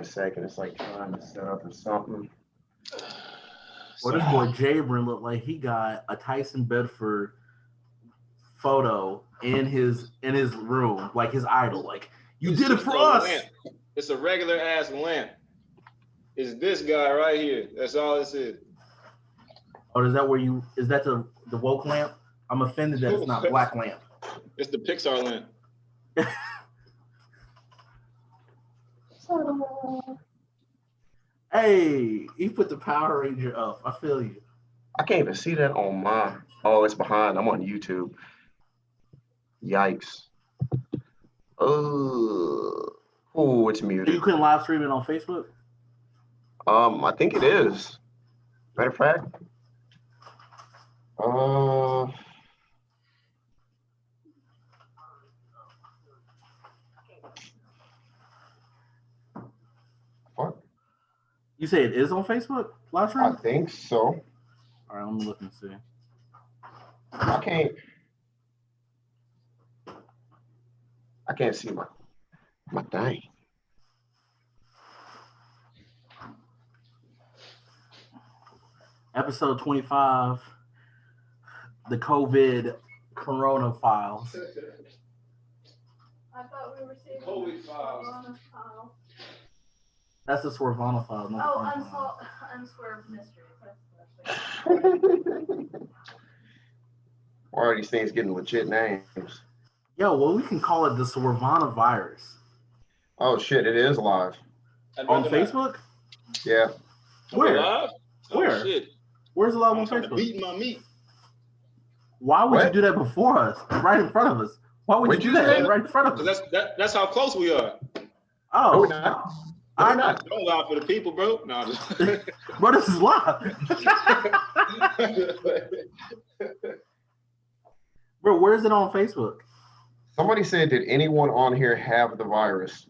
a second. It's like trying to set up or something. Well, this boy Jabrin looked like he got a Tyson Bedford photo in his room, like his idol. Like, you did it for us. Lamp. It's a regular ass lamp. It's this guy right here. That's all this is. Oh, is that the woke lamp? I'm offended that it's not black lamp. It's the Pixar lamp. Hey, he put the Power Ranger up. I feel you. I can't even see that on my. Oh, it's behind. I'm on YouTube. Yikes. Oh, it's You muted. couldn't live stream it on Facebook? I think it is. Matter of fact. What? You say it is on Facebook live stream? I think so. All right, let me look and see. I can't see my thing. Episode 25, the COVID Corona Files. I thought we were seeing COVID files. file. That's the Swervana file. Not Oh, the Corona file. Unswerved Mysteries. Why are these things getting legit names? Yo, well, we can call it the Swervana virus. Oh shit, it is live. On Facebook? Yeah. Where? Live? Where? Oh, shit. Where's the live I'm on trying to Facebook? beat my meat. Why would you What? do that before us? Right in front of us. Why would What'd you you do that say? right in front of Cause us? that's how close we are. No, Oh, we're not. No, we're not. Don't lie for the people, bro. No, I'm just bro, this is live. Bro, where is it on Facebook? Somebody said, did anyone on here have the virus?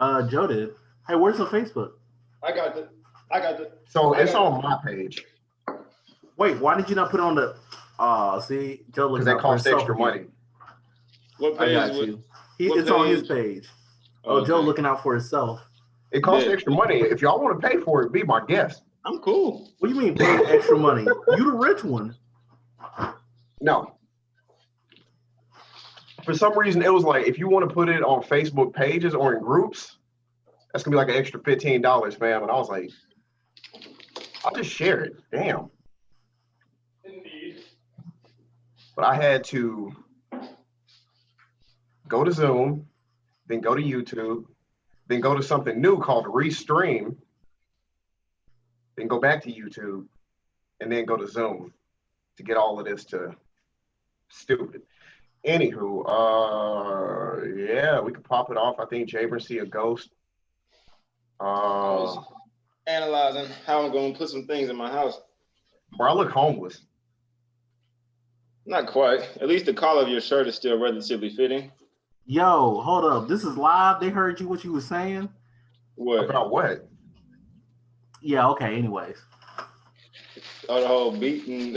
Joe did. Hey, where's the Facebook? I got the. So it's on my page Wait, why did you not put it on the? See, Joe looking because that out for costs himself extra again. money. What I page? got What, you. what It's on his page? page. Oh, Joe okay. looking out for himself. It costs Yeah. extra money. If y'all want to pay for it, be my guest. I'm cool. What do you mean paying extra money? You the rich one. No. For some reason, it was like if you want to put it on Facebook pages or in groups, that's gonna be like an extra $15, fam. And I was like, I'll just share it. Damn. Indeed. But I had to go to Zoom, then go to YouTube, then go to something new called Restream, then go back to YouTube, and then go to Zoom to get all of this to stupid. Anywho, yeah, we could pop it off. I think Jabrin see a ghost. I was analyzing how I'm going to put some things in my house. Bro, I look homeless. Not quite. At least the collar of your shirt is still relatively fitting. Yo, hold up. This is live. They heard you what you were saying. What? About what? Yeah, okay, anyways. Oh, the whole beat and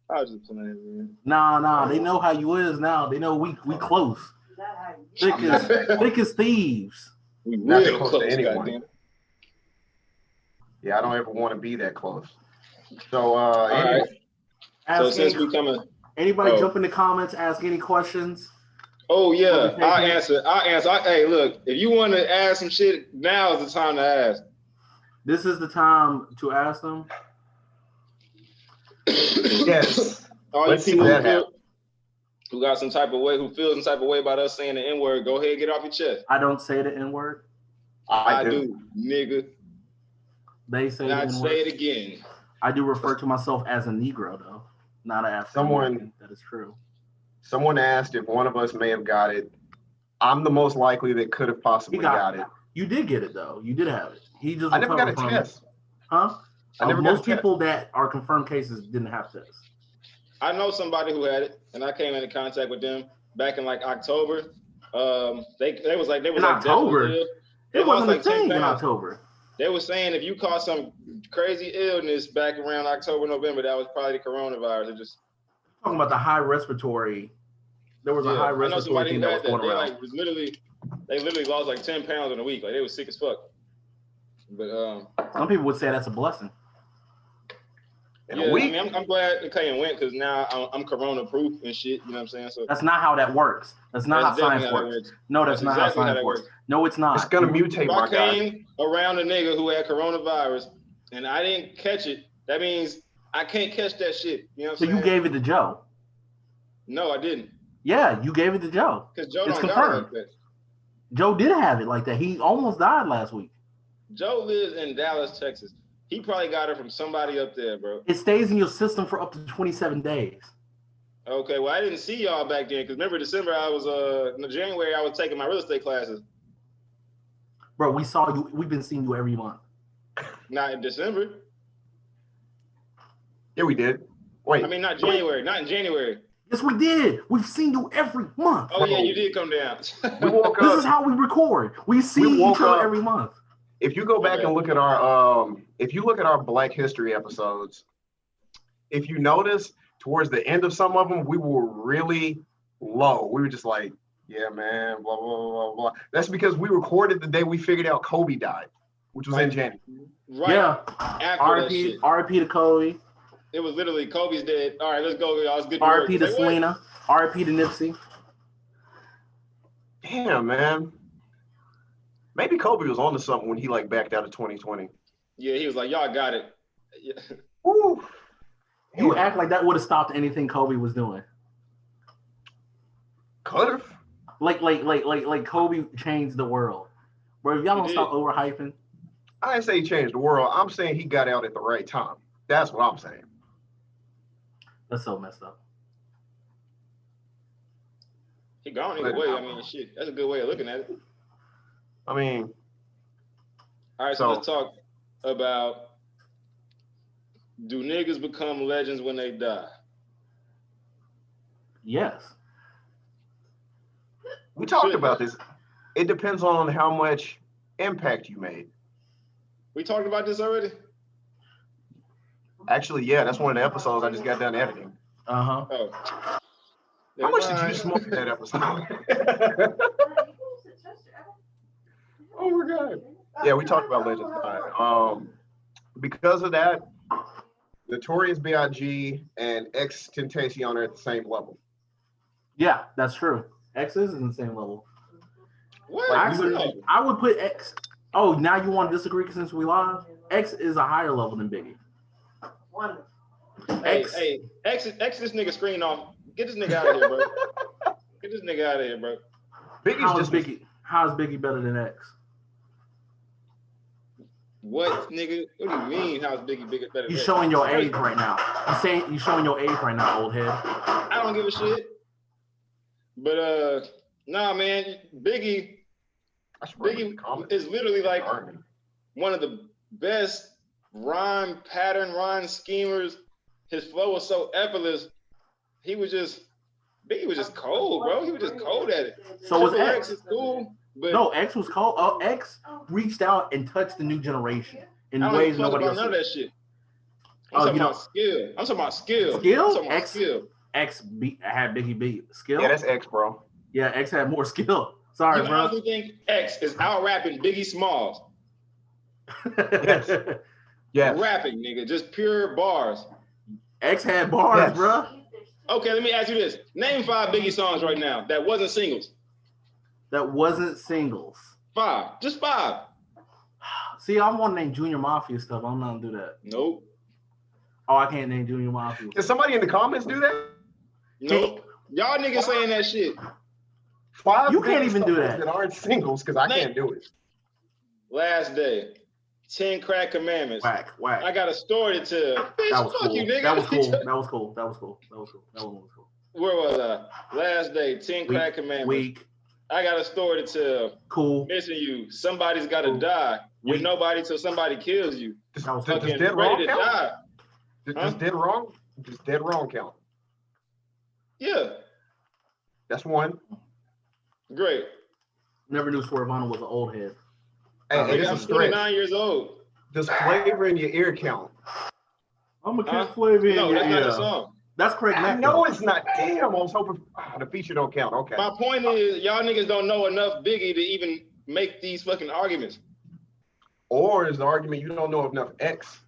I was just playing, man. Nah, they know how you is now. They know we close. Thick as thieves. We Not that real close close, to anyone. goddamn. Yeah, I don't ever want to be that close. So, All anyway, right. So since we coming, anybody jump in the comments, ask any questions. oh yeah, Okay, I'll yeah. answer. Hey, look, if you want to ask some shit, now is the time to ask. This is the time to ask them. yes. All Let's you see people that happen. who got some type of way, who feel some type of way about us saying the N-word, go ahead and get off your chest. I don't say the N-word. I do. Nigga. They say the Not N-word. say it again. I do refer to myself as a Negro, though, not an African. Someone- That is true. Someone asked if one of us may have got it. I'm the most likely that could have possibly got it. You did get it, though. You did have it. He just I never got a recovered from it. test. Huh? I never got Most a test. people that are confirmed cases didn't have tests. I know somebody who had it, and I came into contact with them back in like October. They was like In deathly October? ill. They It wasn't lost a like 10 thing in pounds. October. They were saying if you caught some crazy illness back around October, November, that was probably the coronavirus. It just Talking about the high respiratory. There was a high I know respiratory somebody thing who that was had that. going They around. like was literally They literally lost like 10 pounds in a week. Like they was sick as fuck. But Some people would say that's a blessing. In yeah, a week. I mean, I'm glad the Cayenne went because now I'm corona proof and shit. You know what I'm saying? So That's not how that works. That's not that's how science definitely how that works. works. No, that's not exactly how science works. No, it's not. It's gonna mutate, If my I guy. came around a nigga who had coronavirus and I didn't catch it, that means I can't catch that shit. You know what So I'm saying? you gave it to Joe. No, I didn't. Yeah, you gave it to Joe. Because Joe It's don't got it confirmed. like that. Joe did have it like that. He almost died last week. Joe lives in Dallas, Texas. He probably got it from somebody up there, bro. It stays in your system for up to 27 days. Okay, well, I didn't see y'all back then because remember December I was in January I was taking my real estate classes. Bro, we saw you. We've been seeing you every month. Not in December. Yeah, we did. Wait. I mean, not January. Not in January. Yes, we did. We've seen you every month. Oh yeah, you did come down. we woke This up. is how we record. We see woke each other up- every month. If you go back Okay. and look at our if you look at our Black History episodes, if you notice towards the end of some of them, we were really low. We were just like, yeah, man, blah, blah, blah, blah. That's because we recorded the day we figured out Kobe died, which was in January. Right Yeah. after that shit. RIP to Kobe. It was literally Kobe's dead. All right, let's go, y'all. It's good to RIP work. to Say what? Selena. RIP to Nipsey. Damn, man. Maybe Kobe was onto something when he like backed out of 2020. Yeah, he was like, y'all got it. Yeah. Woo. You act like that would have stopped anything Kobe was doing. Could have. Like Kobe changed the world. Bro, if y'all He don't did. stop overhyping, I didn't say he changed the world. I'm saying he got out at the right time. That's what I'm saying. that's so messed up. He gone either way. I mean, shit. That's a good way of looking at it. I mean, All right, so So- let's talk about do niggas become legends when they die? Yes. we talked Shit. about this. It depends on how much impact you made. We talked about this already? Actually, yeah, that's one of the episodes I just got done editing. Uh-huh. Oh. How much did you Never mind. smoke in that episode? Oh my God. Yeah, we talked about Legends dying. Because of that, Notorious B.I.G. and X-Tentacion are at the same level. Yeah, that's true. X is in the same level. What? Like, Actually, No. I would put X. Oh, now you want to disagree since we live? X is a higher level than Biggie. Hey, X. hey, X this nigga screen off. Get this nigga out of here, bro. Get this nigga out of here, bro. Biggie's How is just Biggie? How is Biggie better than X? What, nigga? What do you mean? How's Biggie bigger better? You than showing your X? age right now. You showing your age right now, old head. I don't give a shit. But nah, man, Biggie I should bring it in the Biggie comments. is literally like Darn. one of the best rhyme schemers. His flow was so effortless. Biggie was just cold, bro. He was just cold at it. So was Triple X. is cool, but No, X was cold. X reached out and touched the new generation in I don't ways give a fuck nobody about else none of did. that shit. Oh, I'm talking you know- about skill. I'm talking about skill. Skill? I'm talking about X- skill. X had Biggie beat. Skill? Yeah, that's X, bro. Yeah, X had more skill. Sorry, You bro. honestly think X is out rapping Biggie Smalls? Yes. Yes. Rapping, nigga, just pure bars. X had bars, Yes. bro. Okay, let me ask you this. Name 5 Biggie songs right now that wasn't singles. That wasn't singles. 5. Just 5. See, I want to name Junior Mafia stuff. I'm not gonna do that. Nope. Oh, I can't name Junior Mafia. Can somebody in the comments do that? Nope. Y'all niggas saying that shit. 5 You can't Biggie even do songs that. aren't singles because I can't do it. Last day. 10 crack commandments. Whack, whack. I got a story to tell. Bitch, That was fuck cool. you, nigga. That was cool. That was cool. That was cool. That was cool. That one was cool. Where was I? Last day. 10 crack commandments. Weak. I got a story to tell. Cool. Missing you. Somebody's got to Cool. die with Weak. nobody till somebody kills you. Does That was Fucking dead wrong ready to count? die. Does dead wrong? Does dead wrong count? Yeah. That's one. Great. Never knew Swervano was an old head. Hey, Nigga, it's I'm a stretch. 29 years old. Does flavor in your ear count? I'm a Huh? kid flavor. No, that's not yeah. a song. That's Craig I Mack. know though. it's not. Damn, I was hoping the feature don't count. Okay. My point is, y'all niggas don't know enough Biggie to even make these fucking arguments. Or is the argument you don't know enough X?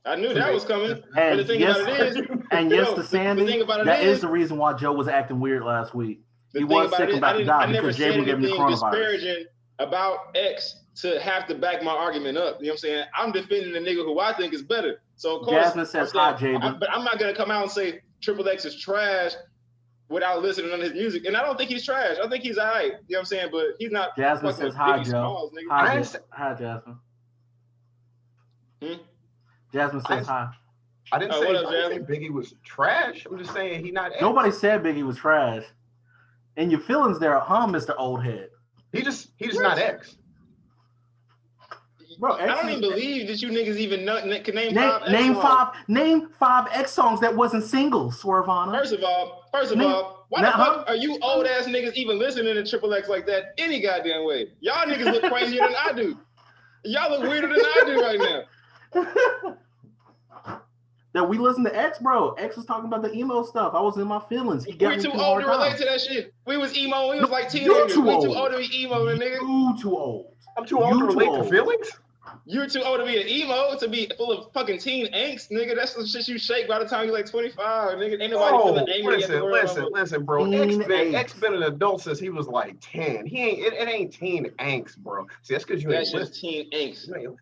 I knew that was coming. But And the thing yes, about it is, and yes, yo, to the Sandy, thing about it that is is the reason why Joe was acting weird last week. the He thing was about sick it is, about to die I never because said Jabin gave him the anything coronavirus. disparaging about X to have to back my argument up. You know what I'm saying? I'm defending the nigga who I think is better. So of course, Jasmine says I'm hi, saying- Jabin. but I'm not gonna come out and say Triple X is trash without listening to his music. And I don't think he's trash. I think he's all right. You know what I'm saying? But he's not. Jasmine fucking says hi, Biggie Joe. Smalls, nigga. Hi, I Ja- ain't hi, Jasmine. Hmm? Jasmine says hi. I didn't Oh, say, what I up, didn't say Jasmine? Biggie was trash. I'm just saying he not X. Nobody said Biggie was trash. And your feelings there, huh, Mr. Oldhead? He just not X. Bro, I don't even believe that you niggas even can name Name five X songs. name five X songs that wasn't singles, Swervana. First of all, why Now, the fuck are you old ass niggas even listening to Triple X like that any goddamn way? Y'all niggas look crazier than I do. Y'all look weirder than I do right now. That we listen to X, bro. X was talking about the emo stuff. I was in my feelings. He got We're me too through old hard to relate times. to that shit. We was emo. We No, was like you're teenagers. too We old. too old to be emo, nigga. You too old. I'm too old You to too relate to old. feelings. You're too old to be an emo, to be full of fucking teen angst, nigga. That's the shit you shake by the time you're like 25, nigga. Ain't nobody feeling angry at the world. Listen, bro. Teen X been an adult since he was like 10. He ain't. It ain't teen angst, bro. See, that's because you That's ain't just listening. teen angst. You ain't-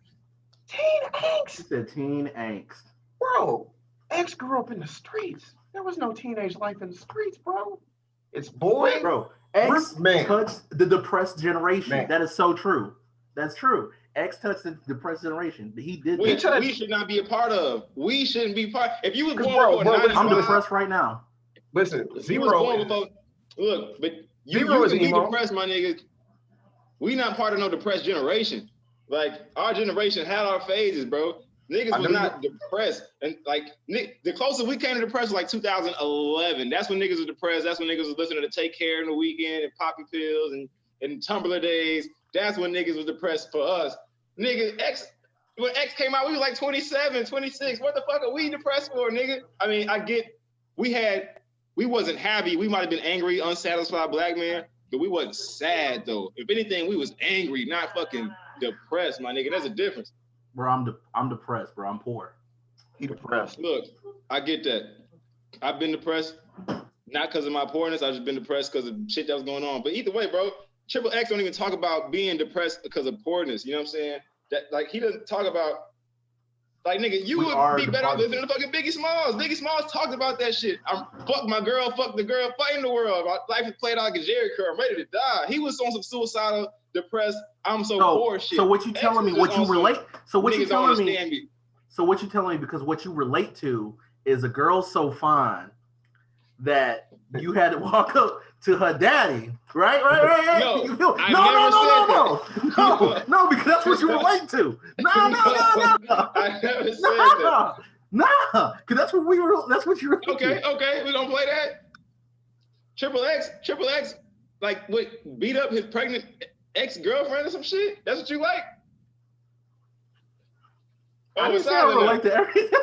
Teen He angst, said teen angst. bro. X grew up in the streets. There was no teenage life in the streets, bro. It's boy. Bro, X Man. touched the depressed generation. Man. That is so true. That's true. X touched the depressed generation. He did Which that. we should not be a part of. We shouldn't be part. If you was born Bro, before bro, 95, I'm depressed right now. Listen, if you was born zero. before, look, but you Zero is can be emo. depressed, my nigga. We not part of no depressed generation. Like our generation had our phases, bro. Niggas I was know not depressed, and like the closest we came to depressed was like 2011. That's when niggas was depressed. That's when niggas was listening to Take Care in the Weekend and Poppy Pills and Tumblr days. That's when niggas was depressed for us. Nigga, when X came out, we was like 27, 26. What the fuck are we depressed for, nigga? I mean, I get we wasn't happy. We might have been angry, unsatisfied black man, but we wasn't sad though. If anything, we was angry, not fucking depressed, my nigga. There's a difference. Bro, I'm depressed, bro. I'm poor. He depressed. Look, I get that. I've been depressed, not because of my poorness. I've just been depressed because of shit that was going on. But either way, bro, Triple X don't even talk about being depressed because of poorness. You know what I'm saying? That like he doesn't talk about like nigga, you We would are be better off departed. listening to fucking Biggie Smalls. Biggie Smalls talked about that shit. I'm fuck my girl, fuck the girl, fighting the world. My life is played out like a Jerry curl. I'm ready to die. He was on some suicidal, depressed, I'm so poor shit. So what you X telling me? was What just you on some relate? So what you niggas don't telling me? understand me. So what you telling me? Because what you relate to is a girl so fine that you had to walk up to her daddy, right? No, You feel- I no, because that's what you relate to. No. I never said that. Nah, because that's what that's what you relate to. Okay, we gonna play that. Triple X, like what beat up his pregnant ex-girlfriend or some shit? That's what you like? I Oh, didn't it's say I silent now. relate to everything.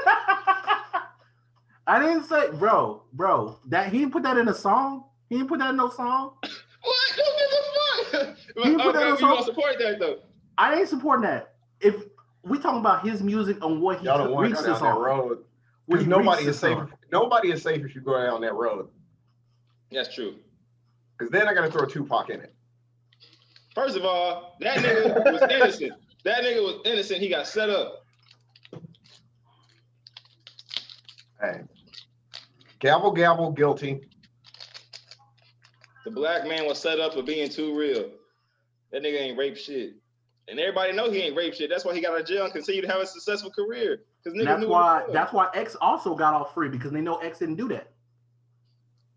I didn't say, bro, that he didn't put that in a song. He didn't put that in no song. What? Who gives a fuck? You put that in You a song? don't support that though. I ain't supporting that. If we talking about his music and what he Y'all don't want to reached go this down that on, road. what Because he nobody reached is this safe. on. Nobody is safe if you go down that road. That's true. Because then I gotta throw Tupac in it. First of all, that nigga was innocent. That nigga was innocent. He got set up. Hey. Gavel, gavel, guilty. The black man was set up for being too real. That nigga ain't rape shit. And everybody know he ain't rape shit. That's why he got out of jail and continued to have a successful career. Because And that's why X also got off free because they know X didn't do that.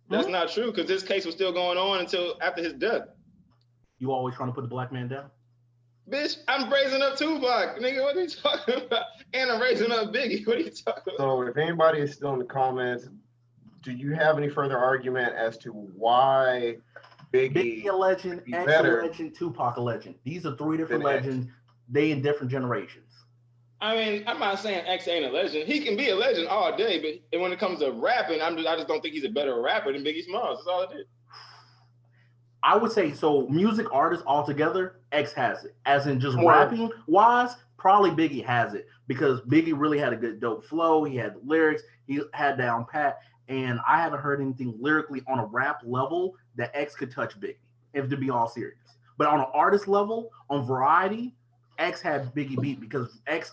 That's not true, because this case was still going on until after his death. You always trying to put the black man down? Bitch, I'm raising up Tupac. Nigga, what are you talking about? And I'm raising up Biggie. What are you talking about? So if anybody is still in the comments, do you have any further argument as to why Biggie a legend, be X a better legend, Tupac a legend. These are three different than X? legends. They in different generations. I mean, I'm not saying X ain't a legend. He can be a legend all day, but when it comes to rapping, I just don't think he's a better rapper than Biggie Smalls. That's all it is. I would say so. Music artists altogether, X has it. As in just More. rapping wise, probably Biggie has it because Biggie really had a good dope flow. He had lyrics. He had down pat. And I haven't heard anything lyrically on a rap level that X could touch Biggie. If to be all serious, but on an artist level, on variety, X had Biggie beat because X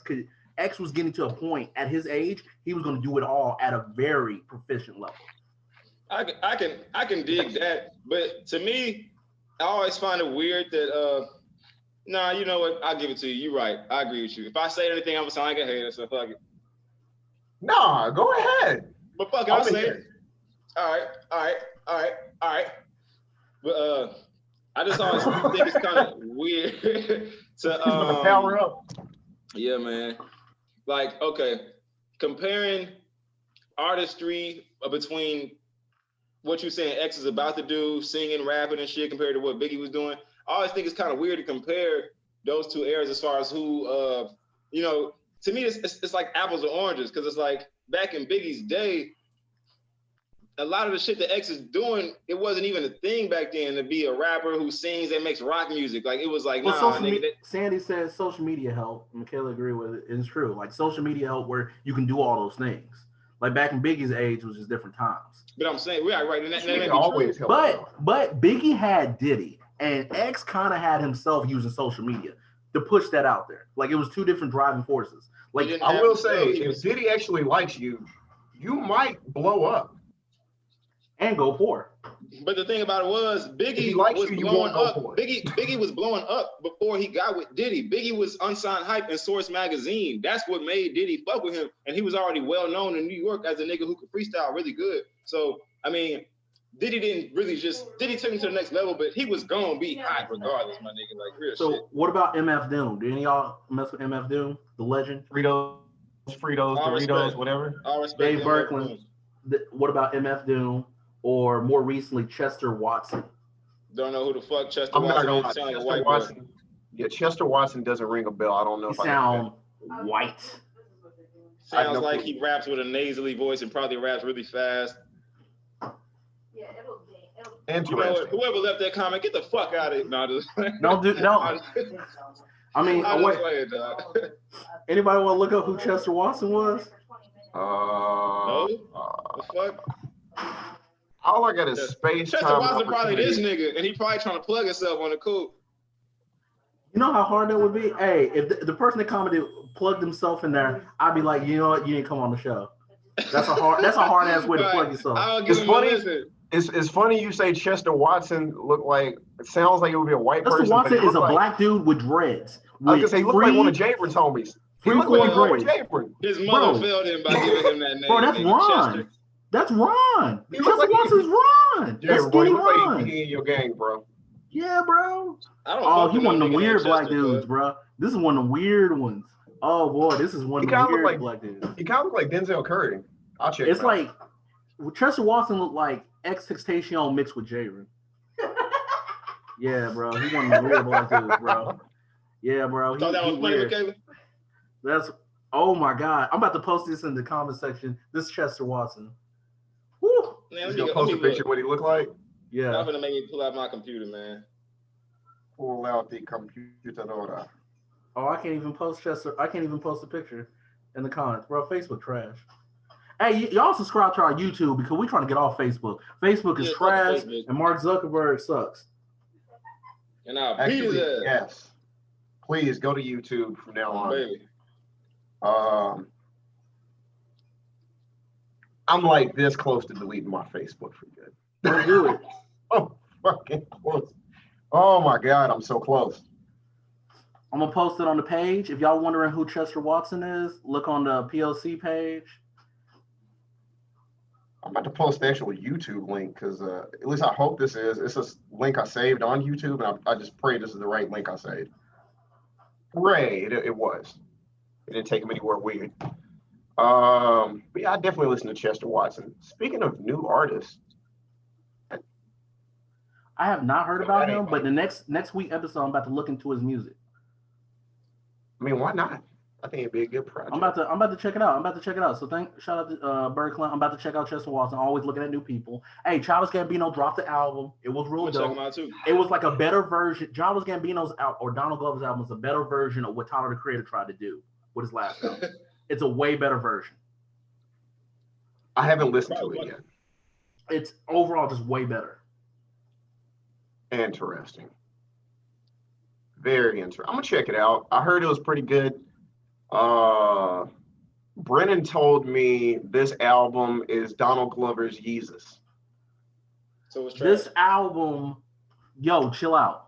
was getting to a point at his age he was going to do it all at a very proficient level. I can dig that, but to me, I always find it weird that nah, you know what? I'll give it to you. You're right. I agree with you. If I say anything, I'm gonna sound like a hater, so fuck it. Nah, go ahead. But fuck it, I'll I'll be say it. here. All right. But I just always think it's kind of weird to He's gonna power up. yeah, man. Like, okay, comparing artistry between what you're saying X is about to do, singing, rapping, and shit, compared to what Biggie was doing. I always think it's kind of weird to compare those two eras as far as who, you know, to me, it's like apples or oranges, because it's like back in Biggie's day, a lot of the shit that X is doing, it wasn't even a thing back then to be a rapper who sings and makes rock music. Like, it was like, Well, nah, nigga. Sandy says social media help. Michaela agree with it. It's true. Like social media help where you can do all those things. Like back in Biggie's age was just different times. But I'm saying, right, and that may be always true. help. But Biggie had Diddy, and X kind of had himself using social media to push that out there. Like it was two different driving forces. Like I will say, if Diddy actually likes you, you might blow up. And go poor. But the thing about it was, Biggie was blowing up. Biggie was blowing up before he got with Diddy. Biggie was unsigned hype in Source magazine. That's what made Diddy fuck with him. And he was already well known in New York as a nigga who could freestyle really good. So, I mean, Diddy took him to the next level, but he was gonna be hot regardless, my nigga. Like real So shit. what about MF Doom? Do any of y'all mess with MF Doom, the legend? Fritos, All Doritos, respect. whatever. All respect. Dave to Berkman. What about MF Doom? Or more recently, Chester Watson? Don't know who the fuck Chester I'm not Watson gonna is. lie. Sound like a Chester white boy. Watson. Yeah, Chester Watson doesn't ring a bell. I don't know He if I sound white. Sounds no like clue. he raps with a nasally voice and probably raps really fast. Yeah, it'll be. You know what? interesting. Whoever left that comment, get the fuck out of it. No, just No. I mean, I'm wait. just playing, dog. Anybody want to look up who Chester Watson was? No? The fuck? All I got is space Chester time. Watson probably this opportunity. nigga, and he probably trying to plug himself on the cool. You know how hard that would be? Hey, if the person that commented plugged himself in there, I'd be like, you know what? You didn't come on the show. That's a hard ass way to plug yourself. I'll give It's him funny. a listen. It's funny you say Chester Watson look like. It sounds like it would be a white Chester person. but Watson he is a look like, black dude with dreads. I was gonna say he looked like one of free- Jabron's homies. He free looked like form one with braids. Jabron. His mother Bro. failed him by giving him that name. Bro, that's nigga, Ron. Chester. That's Ron. He Chester look like Watson's Ron. That's Jabron, boy, he skinny look like Ron. he in your gang, bro. Yeah, bro. I don't Oh, fuck he with one of no the nigga weird named black Chester, dudes, cuz. bro. This is one of the weird ones. Oh boy, this is one He of the kinda look weird like- black dudes. He kind of look like Denzel Curry. I'll check. It's him out. like Chester Watson looked like XXXTentacion mixed with Jaren. Yeah, bro. He one of the weird black dudes, bro. Yeah, bro. Thought that was funny, weird. Michaela? That's oh my god. I'm about to post this in the comment section. This is Chester Watson. Woo. Man, He's let gonna me post a picture of what he look like. Yeah. Y'all gonna make me pull out my computer, man. Pull out the computadora. Oh, I can't even post Chester. I can't even post a picture in the comments, bro. Facebook trash. Hey, y'all subscribe to our YouTube because we're trying to get off Facebook. Facebook is Yeah, fuck trash, Facebook. and Mark Zuckerberg sucks. And I'll beat his Actually, ass. yes. Please go to YouTube from now on. Baby. I'm like this close to deleting my Facebook for good. Don't do it. Oh, fucking close. Oh my God, I'm so close. I'm gonna post it on the page. If y'all wondering who Chester Watson is, look on the PLC page. I'm about to post the actual YouTube link because at least I hope this is. It's a link I saved on YouTube, and I just pray this is the right link I saved. Hooray! It was. It didn't take him anywhere weird. But yeah, I definitely listen to Chester Watson. Speaking of new artists, I have not heard about that him, ain't but the next week episode, I'm about to look into his music. I mean, why not? I think it'd be a good project. I'm about to check it out. So shout out to Bird Clan. I'm about to check out Chester Watson. Always looking at new people. Hey, Childish Gambino dropped the album. It was real I'm gonna check dope. them out too. It was like a better version. Childish Gambino's out or Donald Glover's album was a better version of what Tyler the Creator tried to do with his last album. It's a way better version. I haven't listened to it yet. It's overall just way better. Interesting. Very interesting. I'm gonna check it out. I heard it was pretty good. Brennan told me this album is Donald Glover's Yeezus. So it's This album, yo, chill out.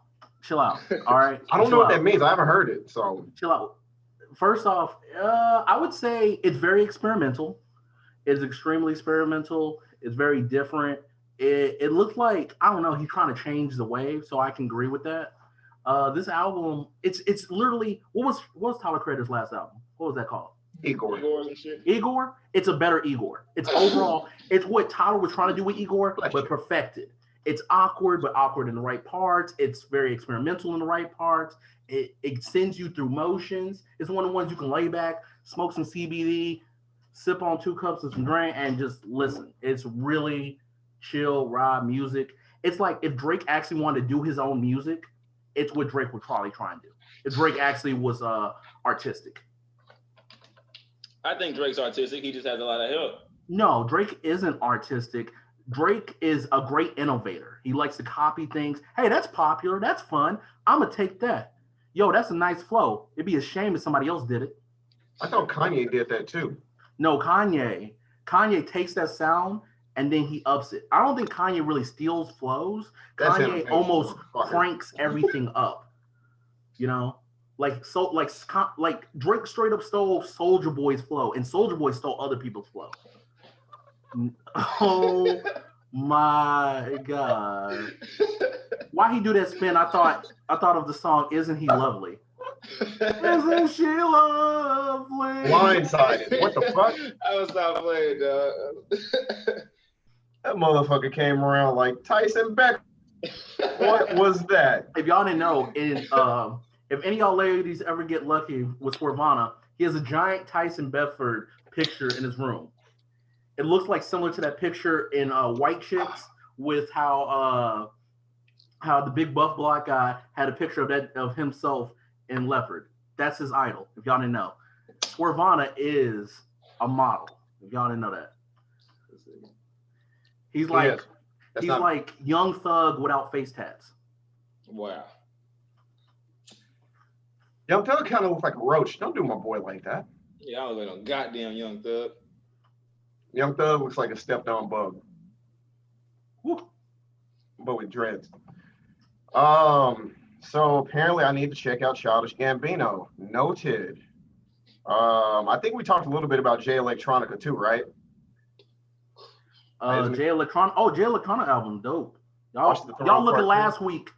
All right. I don't know what that means. I haven't heard it. So Chill out. First off, I would say it's very experimental. It's extremely experimental. It's very different. It looks like, I don't know, he's trying to change the wave, so I can agree with that. This album, it's literally, what was Tyler Creator's last album? What was that called? Igor. Igor? It's a better Igor. It's overall, it's what Tyler was trying to do with Igor, but perfected. It's awkward, but awkward in the right parts. It's very experimental in the right parts. It sends you through motions. It's one of the ones you can lay back, smoke some CBD, sip on 2 cups of some drink, and just listen. It's really chill, raw music. It's like if Drake actually wanted to do his own music, it's what Drake would probably try and do. If Drake actually was artistic. I think Drake's artistic. He just has a lot of help. No, Drake isn't artistic. Drake is a great innovator. He likes to copy things. Hey, that's popular. That's fun. I'm going to take that. Yo, that's a nice flow. It'd be a shame if somebody else did it. I thought Kanye did that too. No, Kanye takes that sound and then he ups it. I don't think Kanye really steals flows. Kanye almost cranks everything up. You know? Like Drake straight up stole Soulja Boy's flow, and Soulja Boy stole other people's flow. Oh my God! Why he do that spin? I thought of the song "Isn't He Lovely?" Isn't she lovely? Blindsided. What the fuck? I was not playing, dog. That motherfucker came around like Tyson Beck. What was that? If y'all didn't know, if any of y'all ladies ever get lucky with Swervana, he has a giant Tyson Bedford picture in his room. It looks like similar to that picture in White Chicks with how the big buff black guy had a picture of himself in leopard. That's his idol, if y'all didn't know. Swervana is a model, if y'all didn't know that. He's like like Young Thug without face tats. Wow. Young Thug kind of looks like a roach. Don't do my boy like that. Yeah, I was like, goddamn Young Thug. Young Thug looks like a stepped on bug. Woo. But with dreads. So apparently I need to check out Childish Gambino. Noted. I think we talked a little bit about Jay Electronica too, right? Jay Electronica album, dope. Y'all look at last week.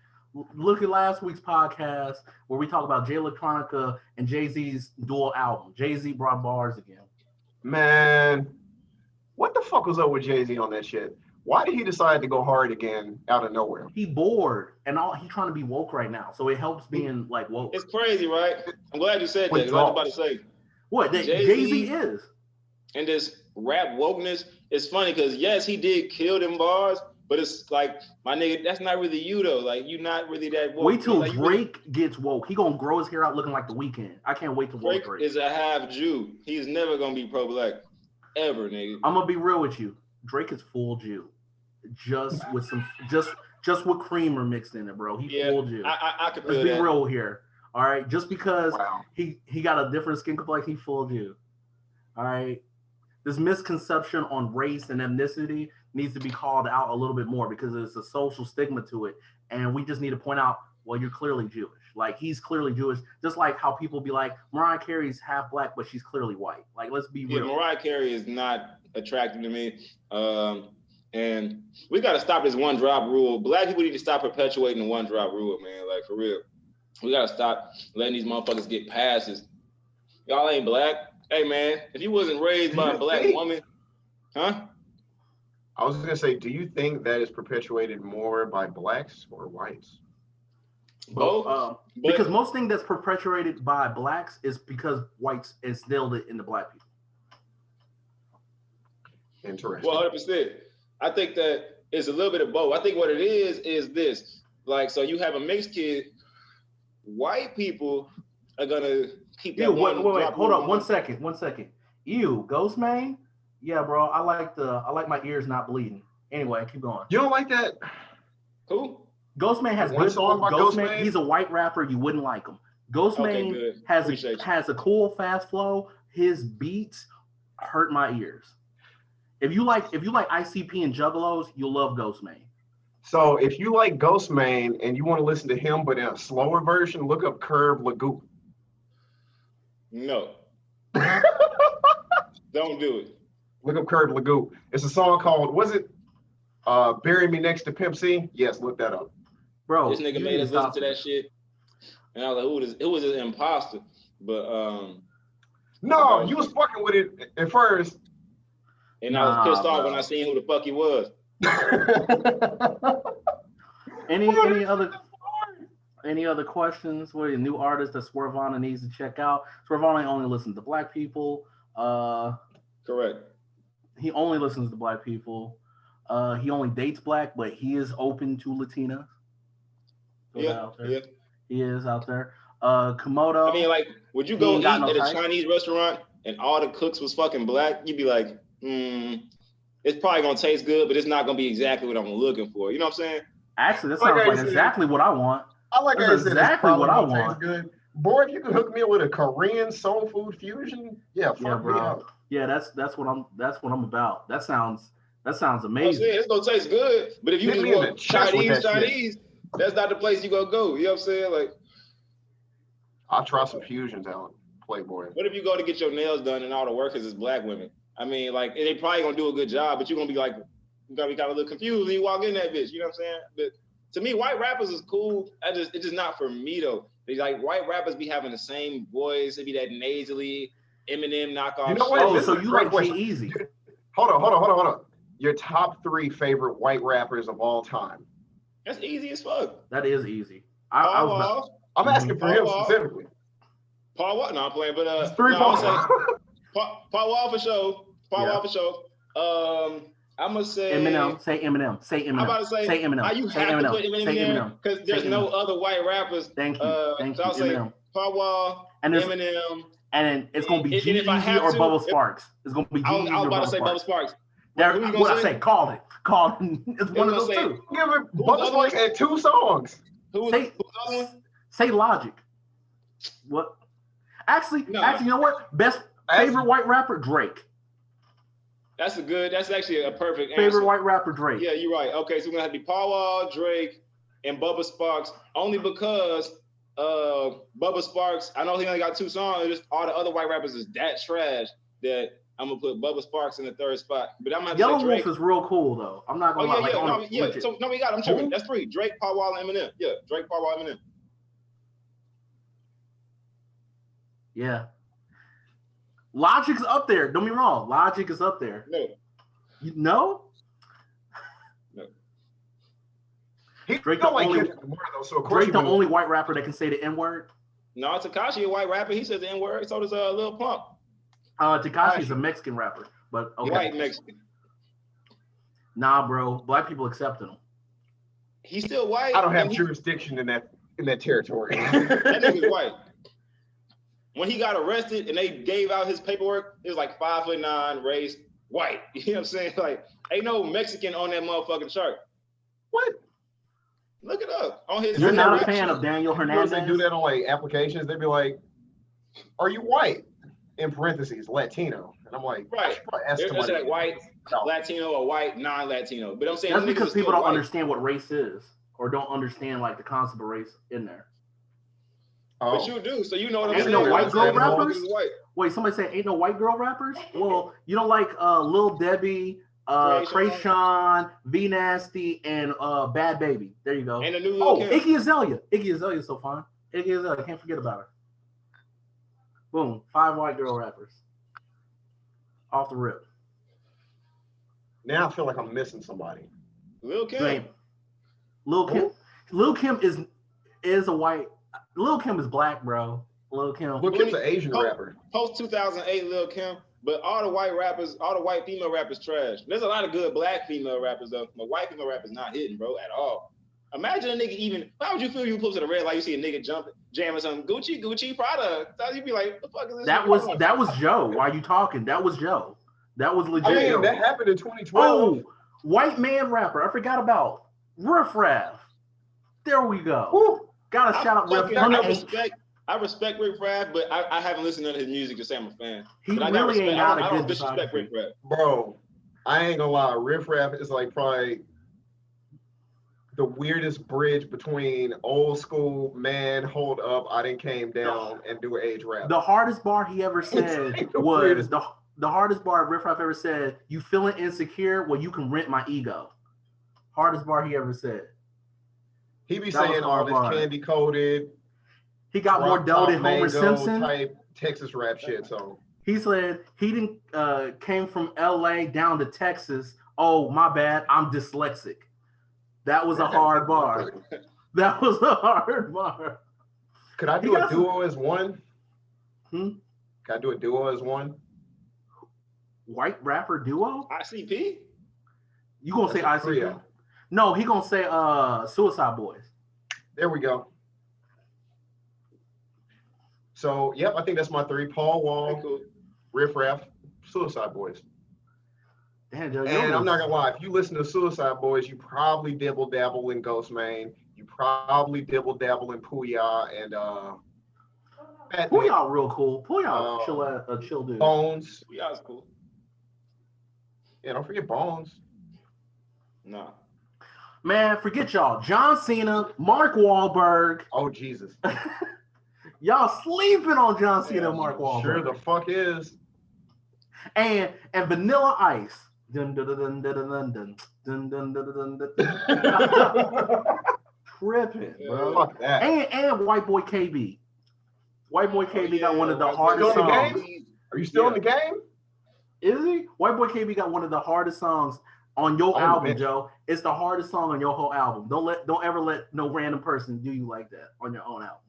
Look at last week's podcast where we talk about Jay Electronica and Jay-Z's dual album. Jay-Z brought bars again. Man, what the fuck was up with Jay-Z on that shit? Why did he decide to go hard again out of nowhere? He bored, and he trying to be woke right now, so it helps being like woke. It's crazy, right? I'm glad you said that, because I was about to say. What, Jay-Z is? And this rap wokeness, it's funny because, yes, he did kill them bars, but it's like, my nigga, that's not really you, though. Like, you're not really that woke. Wait till like, Drake gets woke. He gonna grow his hair out looking like The Weeknd. I can't wait to Drake. Drake Is a half Jew. He's never gonna be pro-black, ever, nigga. I'm gonna be real with you. Drake is full Jew, just with creamer mixed in it, bro. He full Jew. I could feel Let's be that. real here. All right, just because he got a different skin complexion, he full Jew. All right, this misconception on race and ethnicity needs to be called out a little bit more because there's a social stigma to it, and we just need to point out, well, you're clearly Jewish. Like, he's clearly Jewish, just like how people be like, Mariah Carey's half black, but she's clearly white. Like, let's be real. Mariah Carey is not attractive to me. And we got to stop this one drop rule. Black people need to stop perpetuating the one drop rule, man. Like, for real. We got to stop letting these motherfuckers get passes. Y'all ain't black. Hey, man, if you wasn't raised by a black woman, huh? I was going to say, do you think that is perpetuated more by blacks or whites? Both. But Because most thing that's perpetuated by blacks is because whites instilled it into black people. Interesting. 100%. I think that it's a little bit of both. I think what it is this. Like, so you have a mixed kid. White people are gonna keep that Ew, one. wait, drop hold one on, 1 second, 1 second. Ew, Ghostman? Yeah, bro, I like my ears not bleeding. Anyway, keep going. You don't like that? Who? Ghostman has One good song by Ghostman. Ghostman? He's a white rapper. You wouldn't like him. Okay, Ghostman good. has Appreciate you. has a cool fast flow. His beats hurt my ears. If you like ICP and Juggalos, you'll love Ghostman. So if you like Ghostman and you want to listen to him, but in a slower version, look up Curb Lagoon. No. Don't do it. Look up Curb Lagoon. It's a song called, was it Bury Me Next to Pimp C? Yes, look that up. Bro, This nigga you made need us to listen stop to that shit. And I was like, who was this imposter? But No, you was fucking with it at first. and I was pissed off bro. when I seen who the fuck he was. Any other questions? What are new artists that Swervana needs to check out? Swervana only listens to black people. Correct. He only listens to black people. He only dates black, but he is open to Latina. Yeah. He is out there. Komodo. I mean, like, would you He go ain't eat got no at a type. Chinese restaurant and all the cooks was fucking black? You'd be like, it's probably gonna taste good, but it's not gonna be exactly what I'm looking for. You know what I'm saying? Actually, that Like sounds I like said- exactly what I want. I like That's I said, it's exactly probably what I gonna taste want. good. Boy, if you could hook me up with a Korean soul food fusion, yeah, Yeah, fuck me bro. up. Yeah, that's what I'm about. That sounds I'm saying amazing. it's gonna taste good, but if you Hit just me in want the chest with that shit. Chinese, that's not the place you gonna go. You know what I'm saying? Like, I'll try some fusions out, Playboy. what if you go to get your nails done and all the workers is black women? I mean, like, they probably gonna do a good job, but you're gonna be like, you gotta be kind of a little confused when you walk in that bitch. You know what I'm saying? But to me, white rappers is cool. It's just not for me though. They like white rappers be having the same voice. It be that nasally Eminem knockoff. You know what? Oh, This so is a you great like question. G-Eazy? Hold on. Your top 3 favorite white rappers of all time. That's easy as fuck. That is easy. Paul Wall. I'm asking for him Paul Wall. specifically. Paul Wall. No, I'm playing, but It's 3 no, Paul. I'm saying Paul Wall for sure. Paul Yeah. Wall for sure. I'm gonna say Eminem. Say Eminem. Say I'm Eminem. about to say Eminem. You Say have to Eminem. put Eminem Say in Eminem. because there's Say no Eminem. other white rappers. Thank you. Thank So you. I'll say Eminem. Paul Wall, And there's Eminem. and it's gonna be And if I G-Eazy have or to- Bubba Sparks. It's gonna be I G-Eazy was or about Bubba to say Bubba Sparks. Sparks. There, Who you gonna what I say? say? Called it. It's one of gonna those say? two. Yeah, but Who's Bubba the Sparks other had 2 songs. Who was Say- who's the other one? Say Logic. What? Actually, No. you know what? Best favorite white rapper, Drake. That's actually a perfect Favorite answer. white rapper, Drake. Yeah, you're right. Okay, so we're gonna have to be Paul Wall, Drake, and Bubba Sparks, only because Bubba Sparks, I know he only got 2 songs, just all the other white rappers is that trash that I'm gonna put Bubba Sparks in the 3rd spot. But I'm gonna have to Yellow say Wolf Drake. is real cool though. I'm not Oh gonna lie. yeah, Like, legit. So no, we got. I'm tripping. Who? That's 3. Drake, Paul Wall, and Eminem. Yeah, Drake, Paul Wall, Eminem. Yeah. Logic's up there. Don't be wrong. Logic is up there. No, You know? He Drake don't the like only- Kendrick Lamar though, so of course Drake, the you only white rapper that can say the N-word. no, Takashi, a white rapper. He says the N word. So does Lil Pump, Tekashi's a Mexican rapper, but okay. white Mexican. Nah, bro. Black people accepted him. He's still white. I don't have and jurisdiction in that territory. That nigga's white. When he got arrested and they gave out his paperwork, it was like 5'9", race, white. You know what I'm saying? Like, ain't no Mexican on that motherfucking chart. What? Look it up on his. You're on not that a fan rap of Daniel You know, they do Hernandez? that on like applications. They'd be like, "Are you white?" In parentheses, Latino, and I'm like, Right. I should probably ask They're somebody. like white, No. Latino, or white, non-Latino. But I'm saying That's them niggas because is people still don't white. understand what race is or don't understand like the concept of race in there. Oh. But you do, so you know what I'm Ain't saying. no You white understand girl motherfuckers rappers? is white. Wait, somebody said ain't no white girl rappers? Well, you don't like Lil Debbie, Krayshawn, V Nasty, and Bad Baby. There you go. And the new Lil Oh, Kim. Iggy Azalea. Iggy Azalea is so fun. Iggy Azalea, can't forget about her. Boom, 5 white girl rappers. Off the rip. Now I feel like I'm missing somebody. Lil Kim. Lame. Lil Kim. Lil Kim is is a white. Lil Kim is black, bro. Lil Kim. Lil Kim's an Asian rapper. Post 2008 Lil Kim, but all the white rappers, all the white female rappers trash. There's a lot of good black female rappers though, but white female rappers not hitting, bro, at all. Imagine a nigga even. How would you feel if you pull to the red light, you see a nigga jumping, jamming some Gucci product? So you'd be like, "What the fuck is this?" That was Joe. Why you talking? That was Joe. That was legit. I mean, that happened in 2012. Oh, white man rapper. I forgot about Riff Raff. There we go. Woo. Gotta shout out Riff Raff. I respect Rick Raff, but I haven't listened to his music to say I'm a fan. He but really ain't got a I good don't disrespect Rick Raff. Bro, I ain't gonna lie. Riff Raff is like probably the weirdest bridge between old school man, hold up, I done came down and do age rap. The hardest bar he ever said was the hardest bar Riff Raff ever said, "You feeling insecure? Well, you can rent my ego." Hardest bar he ever said. He be saying all this candy coated. He got more dough than Homer Simpson type Texas rap shit. So he said he didn't came from LA down to Texas. Oh, my bad, I'm dyslexic. That was a hard bar. That was a hard bar. Could I do a duo as one? Can I do a duo as one? White rapper duo? ICP? You gonna say ICP? No, he gonna say Suicide Boys. There we go. So, yep, I think that's my three. Paul Wall, cool. Riff Raff, Suicide Boys. Damn, and I'm not gonna lie, if you listen to Suicide Boys, you probably dibble dabble in Ghostmane. You probably dibble dabble in Pouya and Pouya real cool. Pouya chill dude. Bones. Pouya's cool. Yeah, don't forget Bones. No. Man, forget y'all. John Cena, Mark Wahlberg. Oh Jesus. Y'all sleeping on John Cena and Mark Wahlberg. Sure the fuck is. And Vanilla Ice. Tripping, bro. Fuck that. And White Boy KB. White Boy KB got one of the hardest songs. Are you still in the game? Is he? White Boy KB got one of the hardest songs on your album, Joe. It's the hardest song on your whole album. Don't ever let no random person do you like that on your own album.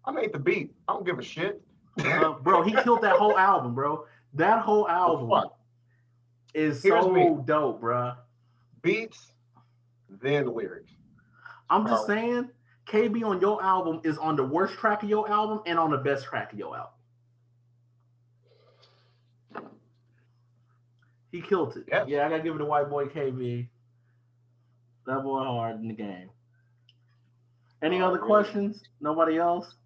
I made the beat. I don't give a shit. Bro, he killed that whole album, bro. That whole album is so dope, bro. Beats, then lyrics. I'm just saying, KB on your album is on the worst track of your album and on the best track of your album. He killed it. Yep. Yeah, I gotta give it to White Boy KB. That boy hard in the game. Any other questions? Nobody else?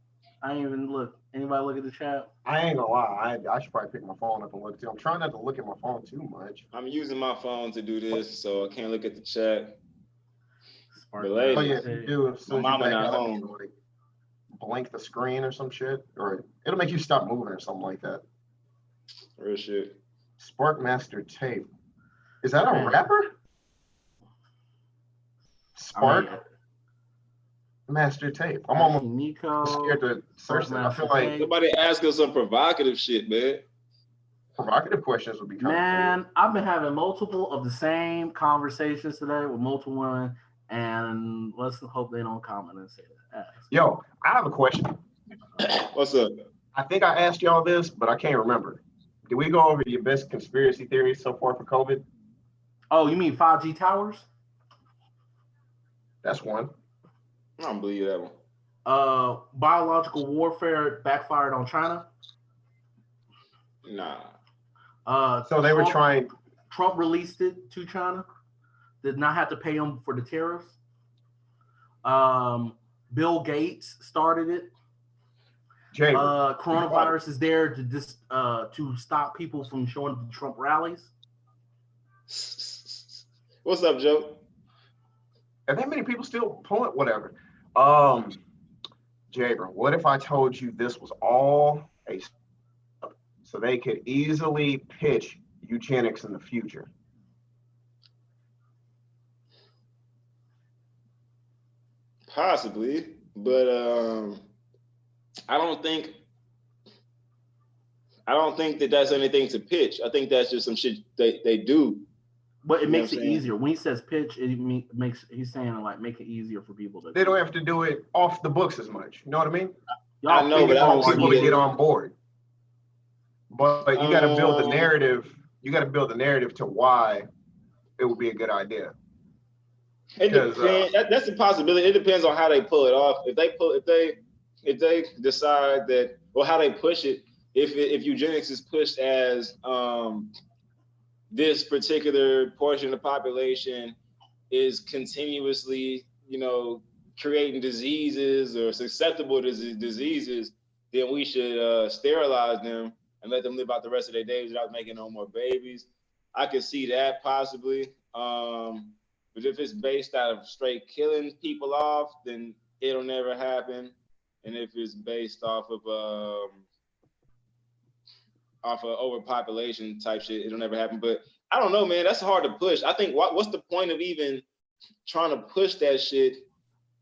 I ain't even look. Anybody look at the chat? I ain't gonna lie. I should probably pick my phone up and look too. I'm trying not to look at my phone too much. I'm using my phone to do this, so I can't look at the chat. But ladies, you do. My mama not home. Like, blank the screen or some shit, or it'll make you stop moving or something like that. Real shit. Sparkmaster Tape. Is that a rapper? Spark Master Tape. I'm almost scared to search that. I feel like somebody ask us some provocative shit, man. Provocative questions would be kind of cool. I've been having multiple of the same conversations today with multiple women, and let's hope they don't comment and say that. Yo, I have a question. What's up? I think I asked y'all this, but I can't remember. Did we go over your best conspiracy theories so far for COVID? Oh, you mean 5G towers? That's one. I don't believe that one. Biological warfare backfired on China? Nah. So they were trying. Trump released it to China. Did not have to pay them for the tariffs. Bill Gates started it. Coronavirus is there to just to stop people from showing up to Trump rallies. What's up, Joe? Are there many people still pulling? Whatever. Jaber, what if I told you this was all a so they could easily pitch eugenics in the future? Possibly, but I don't think that that's anything to pitch. I think that's just some shit they do. But it You know makes what it I'm saying? easier. When he says pitch, makes he's saying like make it easier for people to. They don't have to do it off the books as much. You know what I mean? I Y'all know, They but get I more don't see people to it. get on board. But you got to build the Um, narrative. You got to build the narrative to why it would be a good idea. It Because depends. That's a possibility. It depends on how they pull it off. If they decide that, or how they push it. If eugenics is pushed as this particular portion of the population is continuously, creating diseases or susceptible to diseases, then we should sterilize them and let them live out the rest of their days without making no more babies. I could see that possibly. But if it's based out of straight killing people off, then it'll never happen. And if it's based off of overpopulation type shit, it'll never happen. But I don't know, man. That's hard to push. I think what's the point of even trying to push that shit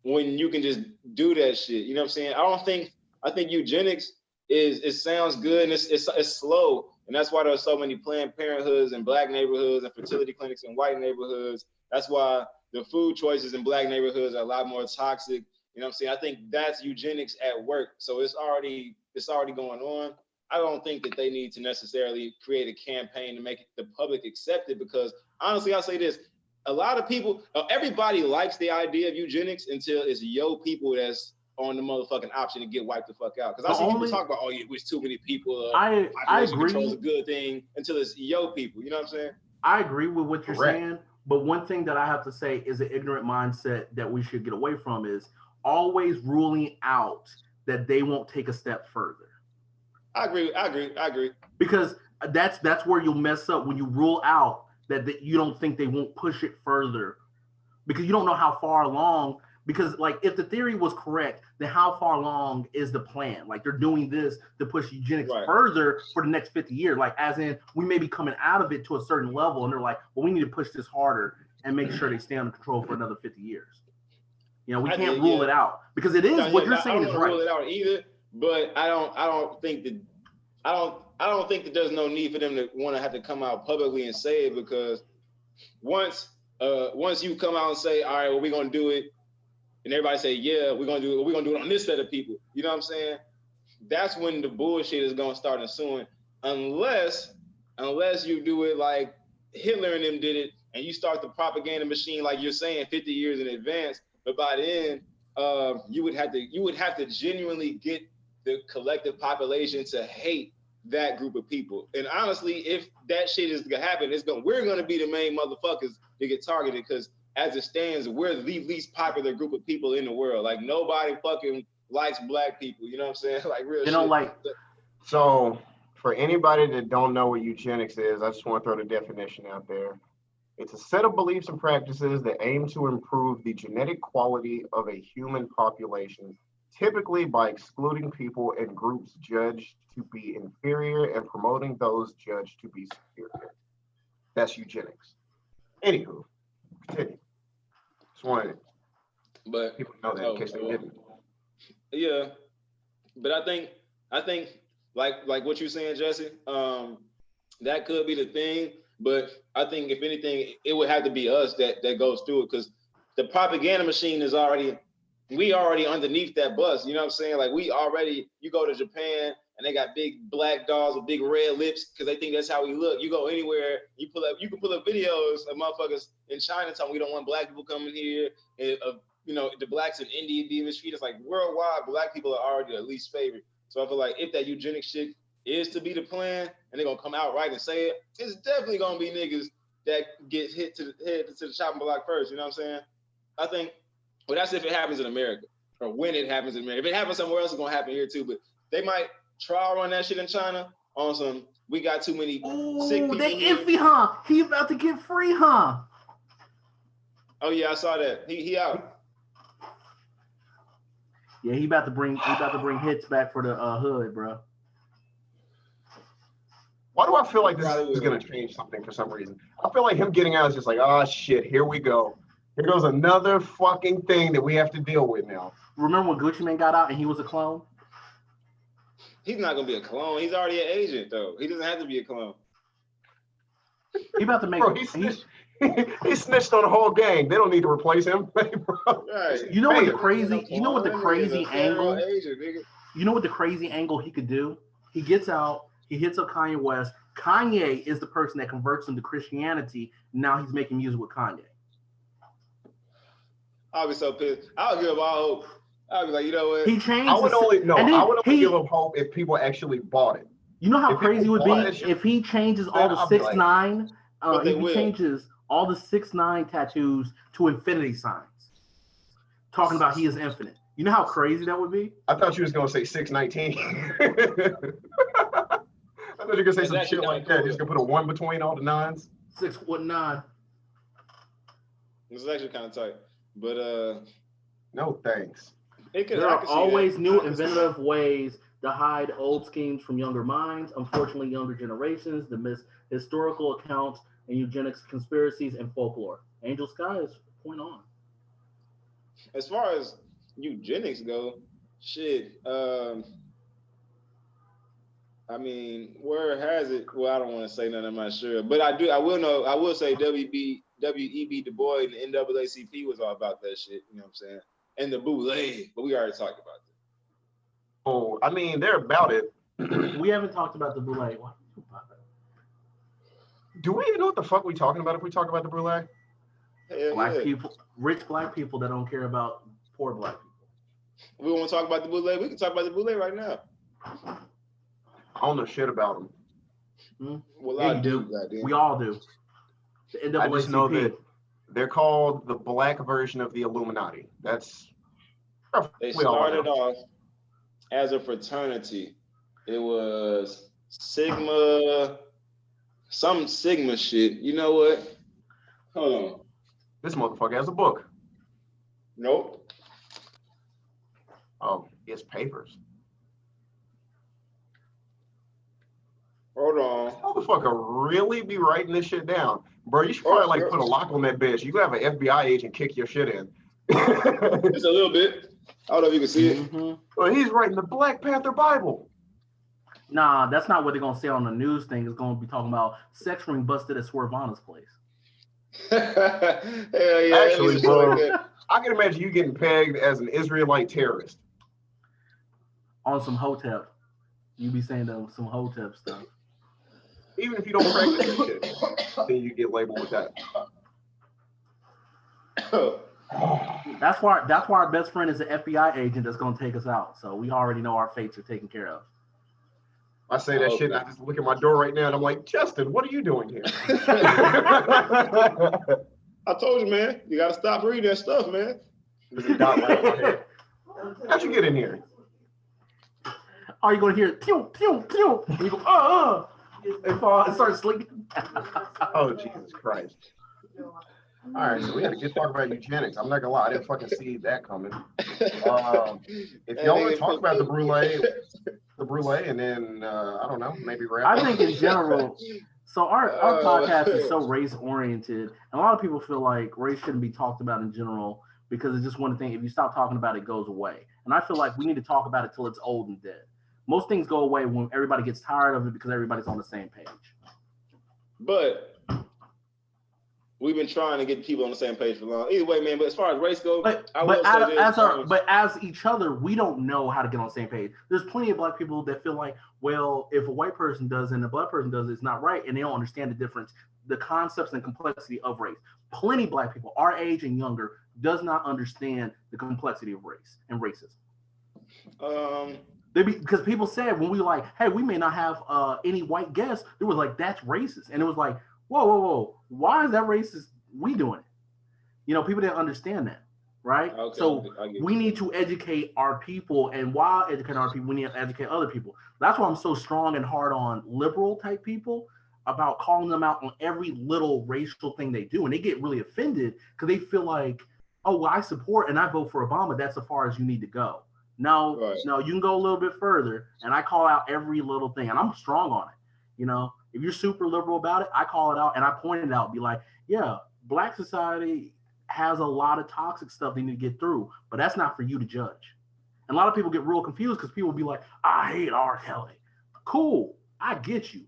when you can just do that shit? You know what I'm saying? I think eugenics it sounds good and it's slow. And that's why there's so many Planned Parenthoods in black neighborhoods and fertility clinics in white neighborhoods. That's why the food choices in black neighborhoods are a lot more toxic. You know what I'm saying? I think that's eugenics at work. So it's already going on. I don't think that they need to necessarily create a campaign to make the public accept it, because honestly, I'll say this. A lot of people, everybody likes the idea of eugenics until it's people that's on the motherfucking option to get wiped the fuck out. Because I see people talk about, oh, yeah, there's too many people. I population agree. control is a good thing until it's people. You know what I'm saying? I agree with what you're Correct. saying, but one thing that I have to say is an ignorant mindset that we should get away from is always ruling out that they won't take a step further. I agree. Because that's where you'll mess up when you rule out that you don't think they won't push it further, because you don't know how far along. Because like if the theory was correct, then how far along is the plan? Like they're doing this to push eugenics further for the next 50 years. Like as in we may be coming out of it to a certain level, and they're like, well, we need to push this harder and make sure they stay under control for another 50 years. We can't rule it out, because it is what you're saying is right. I don't rule it out either, but I don't think that there's no need for them to want to have to come out publicly and say it, because once you come out and say, all right, well, we're gonna do it, and everybody say, yeah, we're gonna do it on this set of people. You know what I'm saying? That's when the bullshit is gonna start ensuing, unless you do it like Hitler and them did it, and you start the propaganda machine like you're saying 50 years in advance. But by then, you would have to genuinely get the collective population to hate that group of people. And honestly, if that shit is gonna happen, we're gonna be the main motherfuckers that get targeted, because as it stands, we're the least popular group of people in the world. Like nobody fucking likes black people. You know what I'm saying? Like real shit. So for anybody that don't know what eugenics is, I just want to throw the definition out there. It's a set of beliefs and practices that aim to improve the genetic quality of a human population, typically by excluding people and groups judged to be inferior and promoting those judged to be superior. That's eugenics. Anywho, continue. Just wanted people to know that in case they didn't. Yeah, but I think like what you're saying, Jesse, that could be the thing. But I think if anything, it would have to be us that goes through it, because the propaganda machine is we already underneath that bus. You know what I'm saying? Like you go to Japan and they got big black dogs with big red lips because they think that's how we look. You go anywhere, you can pull up videos of motherfuckers in Chinatown. We don't want black people coming here. The blacks in India being mistreated. It's like worldwide, black people are already the least favorite. So I feel like if that eugenics shit is to be the plan, and they're gonna come out right and say it, it's definitely gonna be niggas that get hit to the chopping block first. You know what I'm saying? I think, but that's if it happens in America, or when it happens in America. If it happens somewhere else, it's gonna happen here too. But they might trial run that shit in China on some. We got too many sick people. They iffy, huh? He about to get free, huh? Oh yeah, I saw that. He out. Yeah, he about to bring hits back for the hood, bro. Why do I feel like this is going to change something for some reason? I feel like him getting out is just like, oh shit, here we go. Here goes another fucking thing that we have to deal with now. Remember when Gucci Mane got out and he was a clone? He's not going to be a clone. He's already an agent, though. He doesn't have to be a clone. He about to make. Bro, He snitched on the whole gang. They don't need to replace him. Right. You know what Hey, the crazy? You know what the That nigga is crazy a federal angle? agent, nigga. You know what the crazy angle he could do? He gets out, he hits up Kanye West. Kanye is the person that converts him to Christianity. Now he's making music with Kanye. I'll be so pissed. I'll give up all hope. I'll be like, you know what? He changed. I would only give him hope if people actually bought it. You know how if crazy it would people be bought it, if he changes all the I'll be 6ix9ine. But they If he will. changes all the 6ix9ine tattoos to infinity signs, talking about he is infinite. You know how crazy that would be? I thought you was gonna say 619. I thought you were gonna say That's some actually shit like kinda that. cool. Just gonna put a 1 between all the 9s. 6'9". It's actually kind of tight. But No thanks. it could. There I are can see always that. new I can see inventive ways to hide old schemes from younger minds. Unfortunately, younger generations dismiss historical accounts and eugenics conspiracies and folklore. Angel Sky is point on. that. As far as eugenics go, shit. I mean, where has it? Well, I don't want to say nothing. I'm not sure, but I do. I will know. I will say W.E.B. Du Bois and the NAACP was all about that shit. You know what I'm saying? And the bootleg, but we already talked about that. Oh, I mean, they're about it. We haven't talked about the bootleg. Do we even know what the fuck we talking about if we talk about the brulee? Hell Black yeah. people, rich black people that don't care about poor black people. We want to talk about the bootleg. We can talk about the bootleg right now. I don't know shit about them. Well, Yeah, I you do. do. Goddamn. We all do. The NAACP. I just know that they're called the black version of the Illuminati. That's They we all started know. off as a fraternity. It was Sigma, some Sigma shit. You know what? Hold on. This motherfucker has a book. Nope. Oh, it's papers. Hold on. Motherfucker really be writing this shit down. Bro, you should probably like put a lock on that bitch. You could have an FBI agent kick your shit in. Just a little bit. I don't know if you can see it. Mhm. Well, he's writing the Black Panther Bible. Nah, that's not what they're gonna say on the news thing. It's gonna be talking about sex ring busted at Swervana's place. Hell yeah. Actually, shit bro. like that. I can imagine you getting pegged as an Israelite terrorist. On some Hotep. You be saying some Hotep stuff. Even if you don't practice this shit, then you get labeled with that. That's why our best friend is an FBI agent that's gonna take us out. So we already know our fates are taken care of. I say that shit and I just look at my door right now and I'm like, Justin, what are you doing here? I told you, man. You got to stop reading that stuff, man. There's a dot right on my head. How'd you get in here? Are you gonna hear pew pew pew? And you go and fall and start sleeping. Oh, Jesus Christ. All right, so we had a good talk about eugenics. I'm not gonna lie, I didn't fucking see that coming. If y'all want to talk about the brulee, and then I don't know, maybe wrap I up. think in general, so our podcast is so race oriented, and a lot of people feel like race shouldn't be talked about in general because it's just one thing. If you stop talking about it, it goes away. And I feel like we need to talk about it till it's old and dead. Most things go away when everybody gets tired of it because everybody's on the same page. But we've been trying to get people on the same page for long. Either way, man. But as far as race goes, But as each other, we don't know how to get on the same page. There's plenty of black people that feel like, well, if a white person does it and a black person does it, it's not right, and they don't understand the difference, the concepts and complexity of race. Plenty of black people, our age and younger, does not understand the complexity of race and racism. Because people said when we were like, hey, we may not have any white guests, they were like, that's racist. And it was like, whoa, why is that racist? We doing it. You know, people didn't understand that, right? Okay, So we need to educate our people, and while educating our people, we need to educate other people. That's why I'm so strong and hard on liberal type people about calling them out on every little racial thing they do. And they get really offended because they feel like, oh, well, I support and I vote for Obama. That's as far as you need to go. No, Right. no, you can go a little bit further, and I call out every little thing, and I'm strong on it. You know, if you're super liberal about it, I call it out and I point it out, be like, yeah, black society has a lot of toxic stuff they need to get through, but that's not for you to judge. And a lot of people get real confused because people will be like, I hate R. Kelly. Cool, I get you.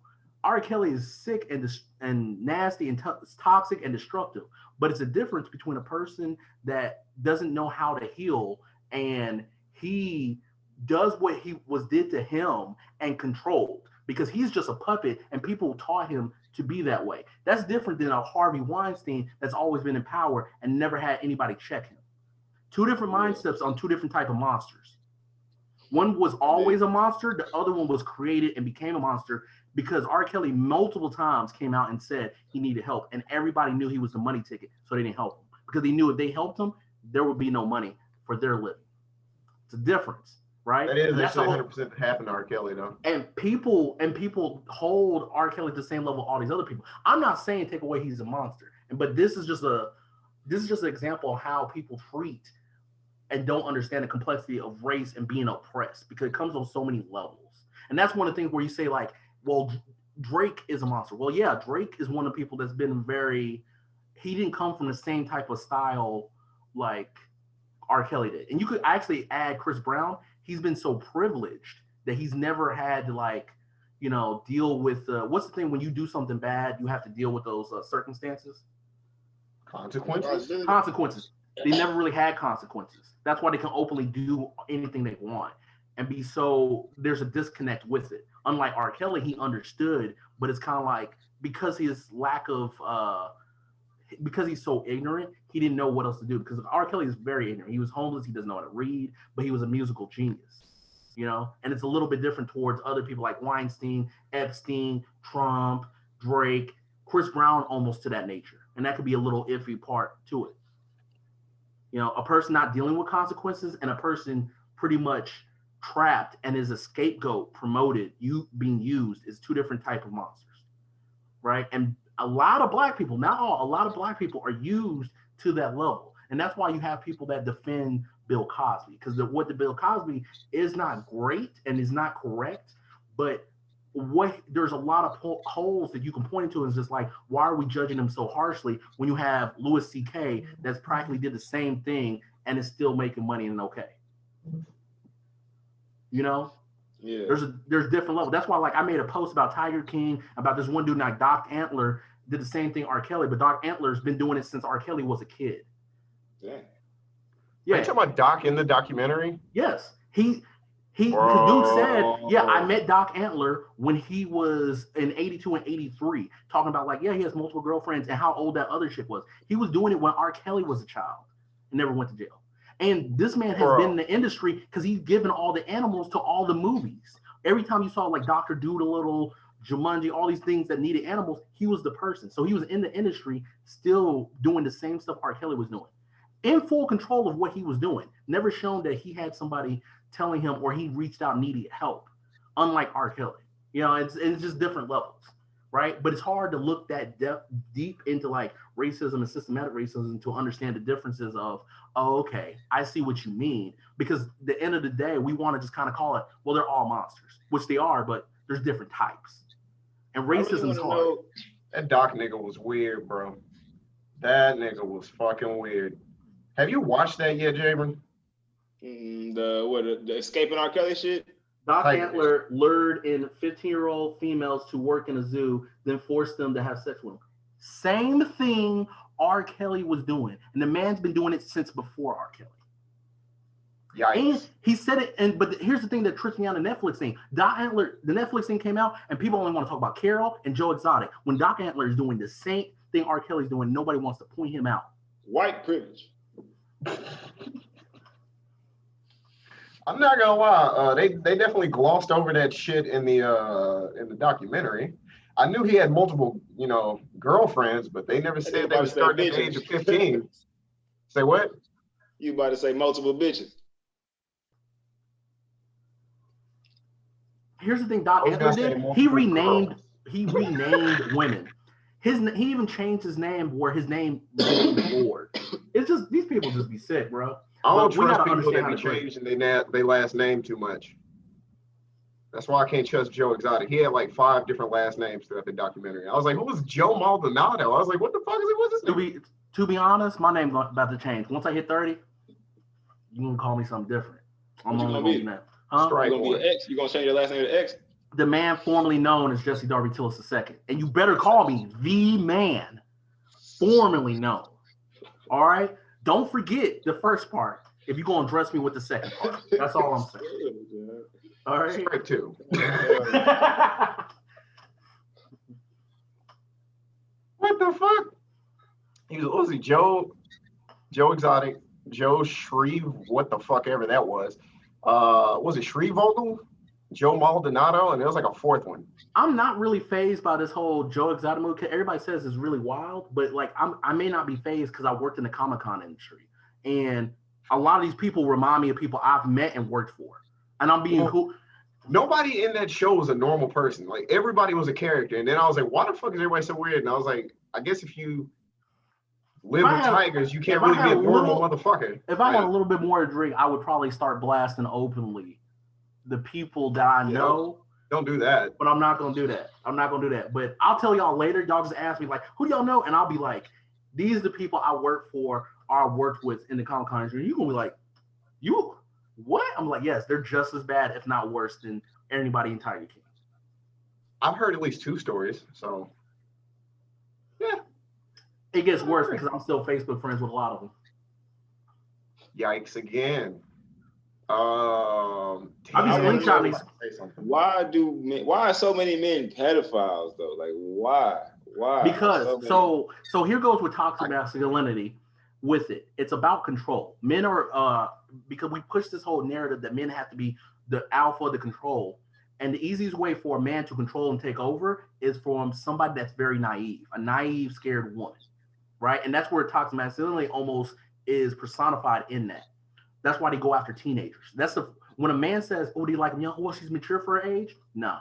R. Kelly is sick and nasty and toxic and destructive, but it's a difference between a person that doesn't know how to heal and he does what he was did to him and controlled because he's just a puppet and people taught him to be that way. That's different than a Harvey Weinstein that's always been in power and never had anybody check him. Two different mindsets on two different type of monsters. One was always a monster. The other one was created and became a monster because R. Kelly multiple times came out and said he needed help, and everybody knew he was the money ticket, so they didn't help him because they knew if they helped him, there would be no money for their living. It's a difference, right? That is And actually 100% happened to R. Kelly though. And people hold R. Kelly to the same level all these other people. I'm not saying take away he's a monster, but this is just an example of how people treat and don't understand the complexity of race and being oppressed because it comes on so many levels. And that's one of the things where you say like, well, Drake is a monster. Well, yeah, Drake is one of the people that's been he didn't come from the same type of style like R. Kelly did. And you could actually add Chris Brown. He's been so privileged that he's never had to like, deal with what's the thing when you do something bad, you have to deal with those circumstances? Consequences. They never really had consequences. That's why they can openly do anything they want and be so there's a disconnect with it. Unlike R. Kelly, he understood, but it's kind of like because his lack of because he's so ignorant, he didn't know what else to do. Because R. Kelly is very ignorant. He was homeless, he doesn't know how to read, but he was a musical genius. And it's a little bit different towards other people like Weinstein, Epstein, Trump, Drake, Chris Brown, almost to that nature. And that could be a little iffy part to it. A person not dealing with consequences and a person pretty much trapped and is a scapegoat promoted, you being used is two different type of monsters, right? And a lot of black people, not all, a lot of black people are used to that level. And that's why you have people that defend Bill Cosby, because what the Bill Cosby is not great and is not correct, but there's a lot of holes that you can point to and it's just like, why are we judging him so harshly when you have Louis C.K. that's practically did the same thing and is still making money and okay? Yeah. There's different levels. That's why like I made a post about Tiger King, about this one dude like Doc Antler did the same thing R. Kelly, but Doc Antler's been doing it since R. Kelly was a kid. Yeah. Are you talking about Doc in the documentary? Yes. The dude said, yeah, I met Doc Antler when he was in 82 and 83, talking about like, yeah, he has multiple girlfriends and how old that other chick was. He was doing it when R. Kelly was a child and never went to jail. And this man has been in the industry because he's given all the animals to all the movies. Every time you saw like Dr. Doolittle, Jumanji, all these things that needed animals, he was the person. So he was in the industry still doing the same stuff R. Kelly was doing. In full control of what he was doing. Never shown that he had somebody telling him or he reached out and needed help, unlike R. Kelly. It's just different levels, right? But it's hard to look that deep into like racism and systematic racism to understand the differences of, oh, okay, I see what you mean. Because at the end of the day, we want to just kind of call it, well, they're all monsters, which they are, but there's different types. And racism is hard. That Doc nigga was weird, bro. That nigga was fucking weird. Have you watched that yet, Jabron? The Escaping R. Kelly shit? Doc Antler lured in 15-year-old females to work in a zoo, then forced them to have sex with him. Same thing R. Kelly was doing. And the man's been doing it since before R. Kelly. Yikes. And he said it, but here's the thing that tricked me on the Netflix thing. Doc Antler, the Netflix thing came out, and people only want to talk about Carol and Joe Exotic. When Doc Antler is doing the same thing R. Kelly's doing, nobody wants to point him out. White privilege. I'm not gonna lie, they definitely glossed over that shit in the documentary. I knew he had multiple, girlfriends, but they never said they were starting at the age of 15. Say what? You about to say multiple bitches. Here's the thing Doc Antler did. He renamed women. He even changed his name where his name was Lord. It's just these people just be sick, bro. I don't trust people that be changing their last name too much. That's why I can't trust Joe Exotic. He had like 5 different last names throughout the documentary. I was like, who was Joe Maldonado? I was like, what the fuck is it? What's his name? To be honest, my name's about to change. Once I hit 30, you gonna call me something different. I'm only gonna be now. Huh? You gonna be an X? You gonna change your last name to X? the man formerly known as Jesse Darby Tillis II. And you better call me the man formerly known. All right? Don't forget the first part if you're going to address me with the second part. That's all I'm saying. All right? Strike two. What the fuck? Was he Joe Exotic, Joe Shreve, what the fuck ever that was. Was it Shrevogel? Joe Maldonado, and there was like a fourth one. I'm not really fazed by this whole Joe Exotic move. Everybody says it's really wild, but like I may not be fazed because I worked in the Comic-Con industry, and a lot of these people remind me of people I've met and worked for, and I'm being cool. Nobody in that show was a normal person. Like everybody was a character, and then I was like, "Why the fuck is everybody so weird?" And I was like, "I guess if you live with tigers, you can't really be a normal motherfucker." If I had a little bit more to drink, I would probably start blasting openly the people that I know. Don't do that. But I'm not gonna do that. But I'll tell y'all later. Y'all just ask me like, who do y'all know? And I'll be like, these are the people I work for or I worked with in the Comic-Con industry. You're gonna be like, you what? I'm like, yes, they're just as bad, if not worse, than anybody in Tiger King. I've heard at least 2 stories, so yeah. It gets worse because I'm still Facebook friends with a lot of them. Yikes again. I'll be screenshotting these. Why are so many men pedophiles though? Like why? Because so here goes with toxic masculinity with it. It's about control. Men are because we push this whole narrative that men have to be the alpha, the control. And the easiest way for a man to control and take over is from somebody that's very naive, a naive, scared woman. Right? And that's where toxic masculinity almost is personified in that. That's why they go after teenagers. When a man says, "Oh, do you like him young? Well, she's mature for her age." No,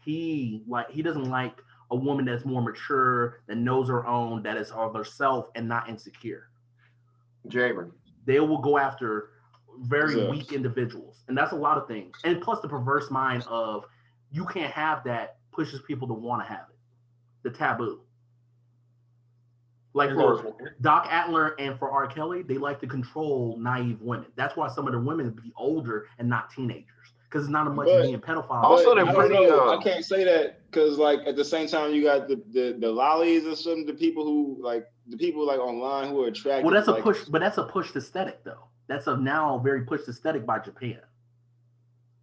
he doesn't like a woman that's more mature, that knows her own, that is of herself and not insecure. Jaber. They will go after very weak individuals, and that's a lot of things. And plus, the perverse mind of you can't have that pushes people to want to have it. The taboo. Like for Doc Adler and for R. Kelly, they like to control naive women. That's why some of the women be older and not teenagers, because it's not as much being pedophile. Also, they're pretty. I can't say that because, like, at the same time, you got the lollies or some the people online who are attracted. Well, that's a push, but that's a pushed aesthetic though. That's a now very pushed aesthetic by Japan,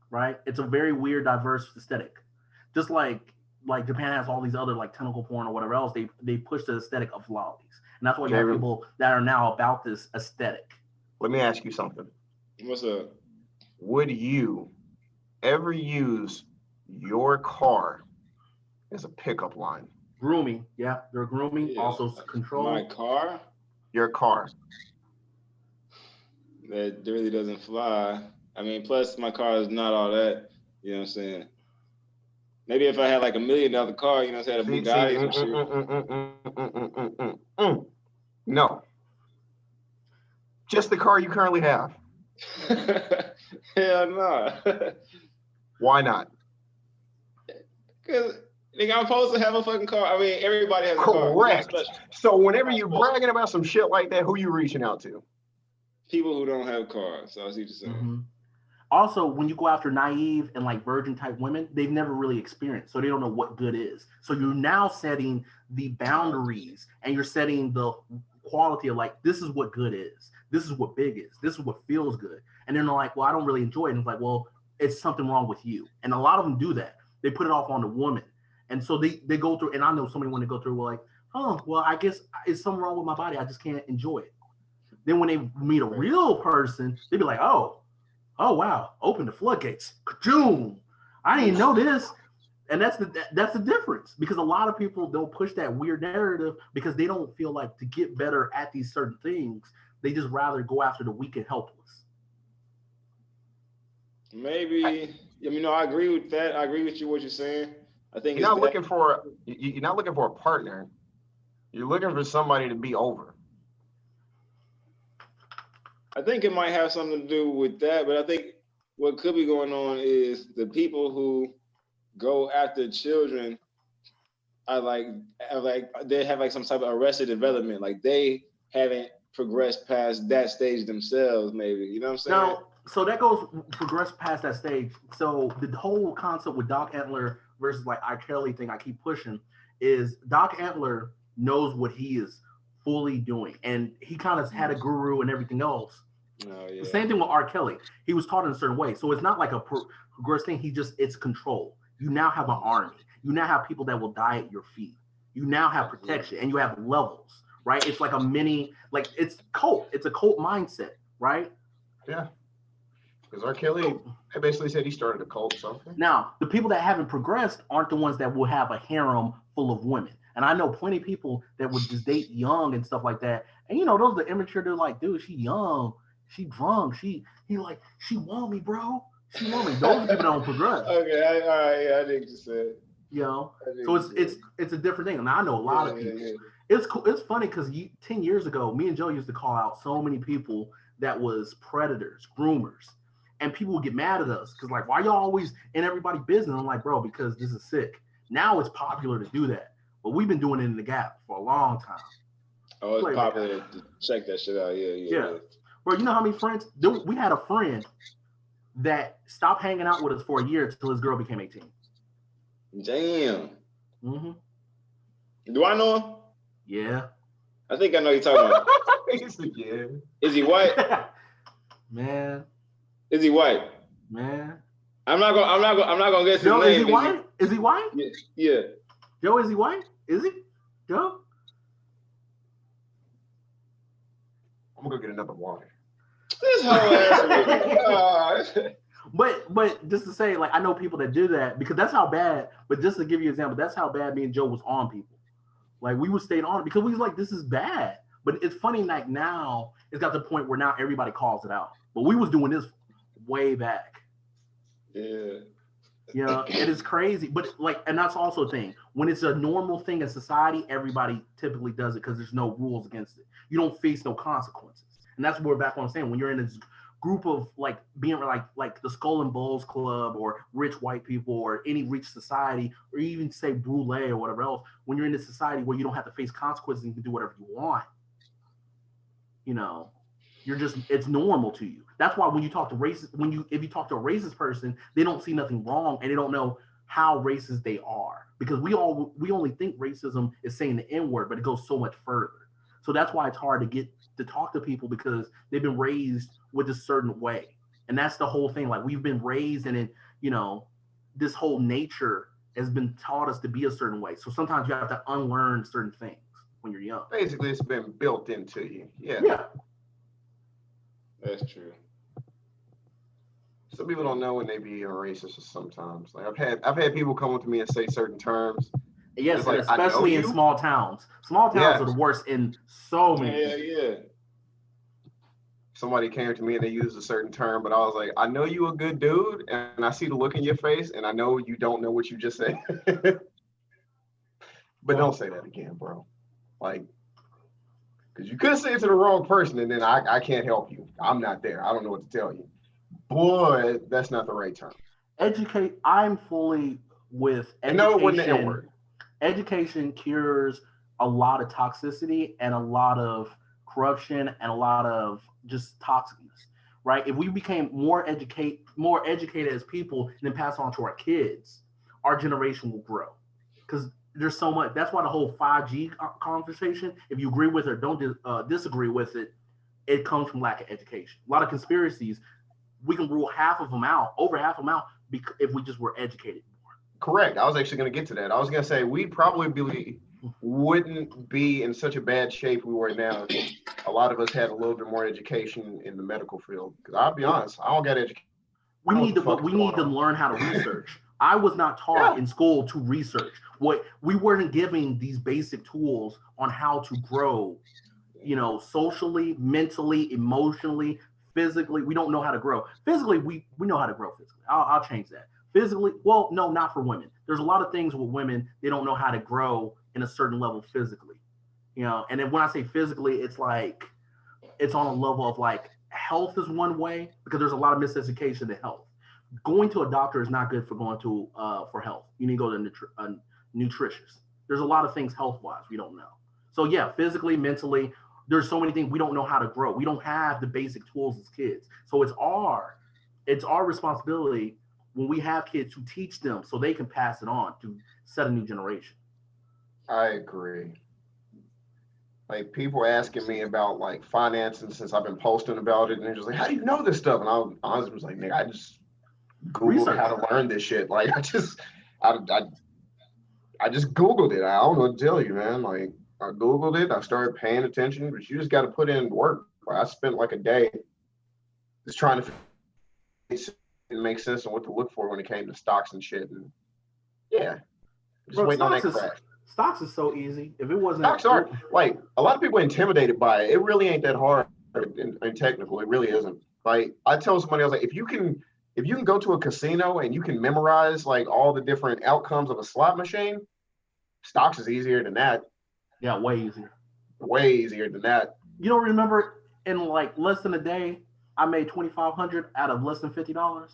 right? It's a very weird, diverse aesthetic, just like Japan has all these other like tentacle porn or whatever else. They push the aesthetic of lollies, and that's why you have people that are now about this aesthetic. Let me ask you something. What's up? Would you ever use your car as a pickup line? Grooming, yeah, they're grooming. Yeah. Also control. My car? Your car. That really doesn't fly. I mean, plus my car is not all that. You know what I'm saying? Maybe if I had like $1 million car, you know, had a Bugatti or shit. No. Just the car you currently have. Hell no. Why not? Because I'm supposed to have a fucking car. I mean, everybody has a car. Correct. So whenever you're bragging about some shit like that, who you reaching out to? People who don't have cars. So I see what you're saying. Mm-hmm. Also, when you go after naive and like virgin type women, they've never really experienced, so they don't know what good is. So you're now setting the boundaries and you're setting the quality of like, this is what good is. This is what big is. This is what feels good. And then they're like, well, I don't really enjoy it. And it's like, well, it's something wrong with you. And a lot of them do that. They put it off on the woman. And so they go through, and I know so many when they go through, well, like, oh, well, I guess it's something wrong with my body. I just can't enjoy it. Then when they meet a real person, they be like, oh, wow, open the floodgates. Ka-choom. I didn't know this. And that's the difference, because a lot of people don't push that weird narrative because they don't feel like to get better at these certain things, they just rather go after the weak and helpless. Maybe, I agree with that. I agree with what you're saying. I think you're not looking for a partner. You're looking for somebody to be over. I think it might have something to do with that, but I think what could be going on is the people who go after children they have like some type of arrested development. Like they haven't progressed past that stage themselves, maybe. You know what I'm saying? No, So that goes progress past that stage. So the whole concept with Doc Antler versus like R. Kelly thing I keep pushing is Doc Antler knows what he is fully doing, and he kind of had a guru and everything else. Oh, yeah. The same thing with R. Kelly. He was taught in a certain way, so it's not like a progress thing. It's control. You now have an army. You now have people that will die at your feet. You now have protection, and you have levels, right? It's like a mini, like it's cult. It's a cult mindset, right? Yeah. Because R. Kelly, I basically said he started a cult. So Now, the people that haven't progressed aren't the ones that will have a harem full of women. And I know plenty of people that would just date young and stuff like that. And you know, those are the immature. They're like, dude, she young, she drunk, she want me, bro. She want me. Those people don't progress. Okay, all right, yeah, I think you said. You know, so it's a different thing. And I know a lot of people. Yeah. It's cool. It's funny because 10 years ago, me and Joe used to call out so many people that was predators, groomers. And people would get mad at us because, like, why y'all always in everybody's business? I'm like, bro, because this is sick. Now it's popular to do that. But we've been doing it in the Gap for a long time. Oh, it's popular to check that shit out. Yeah. Bro, you know how many friends? We had a friend that stopped hanging out with us for a year until his girl became 18. Damn. Mm-hmm. Do I know him? Yeah. I think I know you're talking about. Yeah. Is he white? Man. Is he white? Man. I'm not gonna guess his Joe, name. is he white? Is he white? Yeah. Joe, is he white? Is he? Joe? I'm gonna go get another water. This whole ass. But just to say, like, I know people that do that because that's how bad. But just to give you an example, that's how bad me and Joe was on people. Like, we would stay on it because we was like, this is bad. But it's funny, like, now it's got to the point where now everybody calls it out. But we was doing this way back. Yeah. You know, it is crazy. But, like, and that's also a thing. When it's a normal thing in society, everybody typically does it because there's no rules against it. You don't face no consequences. And that's where back what I'm saying. When you're in this group of, like, being like the Skull and Bones Club or rich white people or any rich society or even say Brule or whatever else, when you're in this society where you don't have to face consequences and you can do whatever you want, you know, it's normal to you. That's why when you talk to if you talk to a racist person, they don't see nothing wrong and they don't know how racist they are because we only think racism is saying the N-word, but it goes so much further. So that's why it's hard to get to talk to people because they've been raised with a certain way. And that's the whole thing. Like, we've been raised and you know, this whole nature has been taught us to be a certain way. So sometimes you have to unlearn certain things when you're young. Basically, it's been built into you. Yeah. Yeah. That's true. Some people don't know when they be racist sometimes. Like I've had people come up to me and say certain terms. Yes, like, especially in small towns. Small towns are the worst in so many. Yeah. Somebody came to me and they used a certain term, but I was like, I know you a good dude, and I see the look in your face, and I know you don't know what you just said. But don't say that again, bro. Like, because you could say it to the wrong person, and then I can't help you. I'm not there. I don't know what to tell you. Boy, that's not the right term. I'm fully with education. No, it wasn't the N-word. Education cures a lot of toxicity and a lot of corruption and a lot of just toxicness, right? If we became more educated as people and then pass on to our kids, our generation will grow. Because there's so much. That's why the whole 5G conversation, if you agree with it or don't disagree with it, it comes from lack of education. A lot of conspiracies, we can rule over half of them out, if we just were educated more. Correct. I was actually going to get to that. I was going to say we probably wouldn't be in such a bad shape we were now if a lot of us had a little bit more education in the medical field. Because I'll be honest, I don't got education. We need to learn how to research. I was not taught in school to research. We weren't given these basic tools on how to grow, you know, socially, mentally, emotionally, physically. We don't know how to grow. Physically, we know how to grow physically. I'll change that. Physically, well, no, not for women. There's a lot of things with women, they don't know how to grow in a certain level physically. You know, and then when I say physically, it's like, it's on a level of like, health is one way, because there's a lot of miseducation to health. Going to a doctor is not good for going to for health. You need to go to a nutritious. There's a lot of things health-wise we don't know. So yeah, physically, mentally, there's so many things we don't know how to grow. We don't have the basic tools as kids. So it's our it's our responsibility when we have kids to teach them so they can pass it on to set a new generation. I agree. Like people asking me about like financing since I've been posting about it, and they're just like, "How do you know this stuff?" And I was like, "Nigga, I just Googled Research. how to learn this shit. Like I just Googled it. I don't know what to tell you, man. Like I Googled it. I started paying attention, but you just got to put in work. Like, I spent like a day just trying to make sense of what to look for when it came to stocks and shit. And yeah, just Bro, waiting on that crash. Stocks is so easy. If it wasn't Stocks are like a lot of people are intimidated by it. It really ain't that hard and technical. It really isn't. Like I tell somebody else, like if you can go to a casino and you can memorize like all the different outcomes of a slot machine, stocks is easier than that. Yeah, way easier. Way easier than that. You don't remember in like less than a day, I made $2,500 out of less than $50,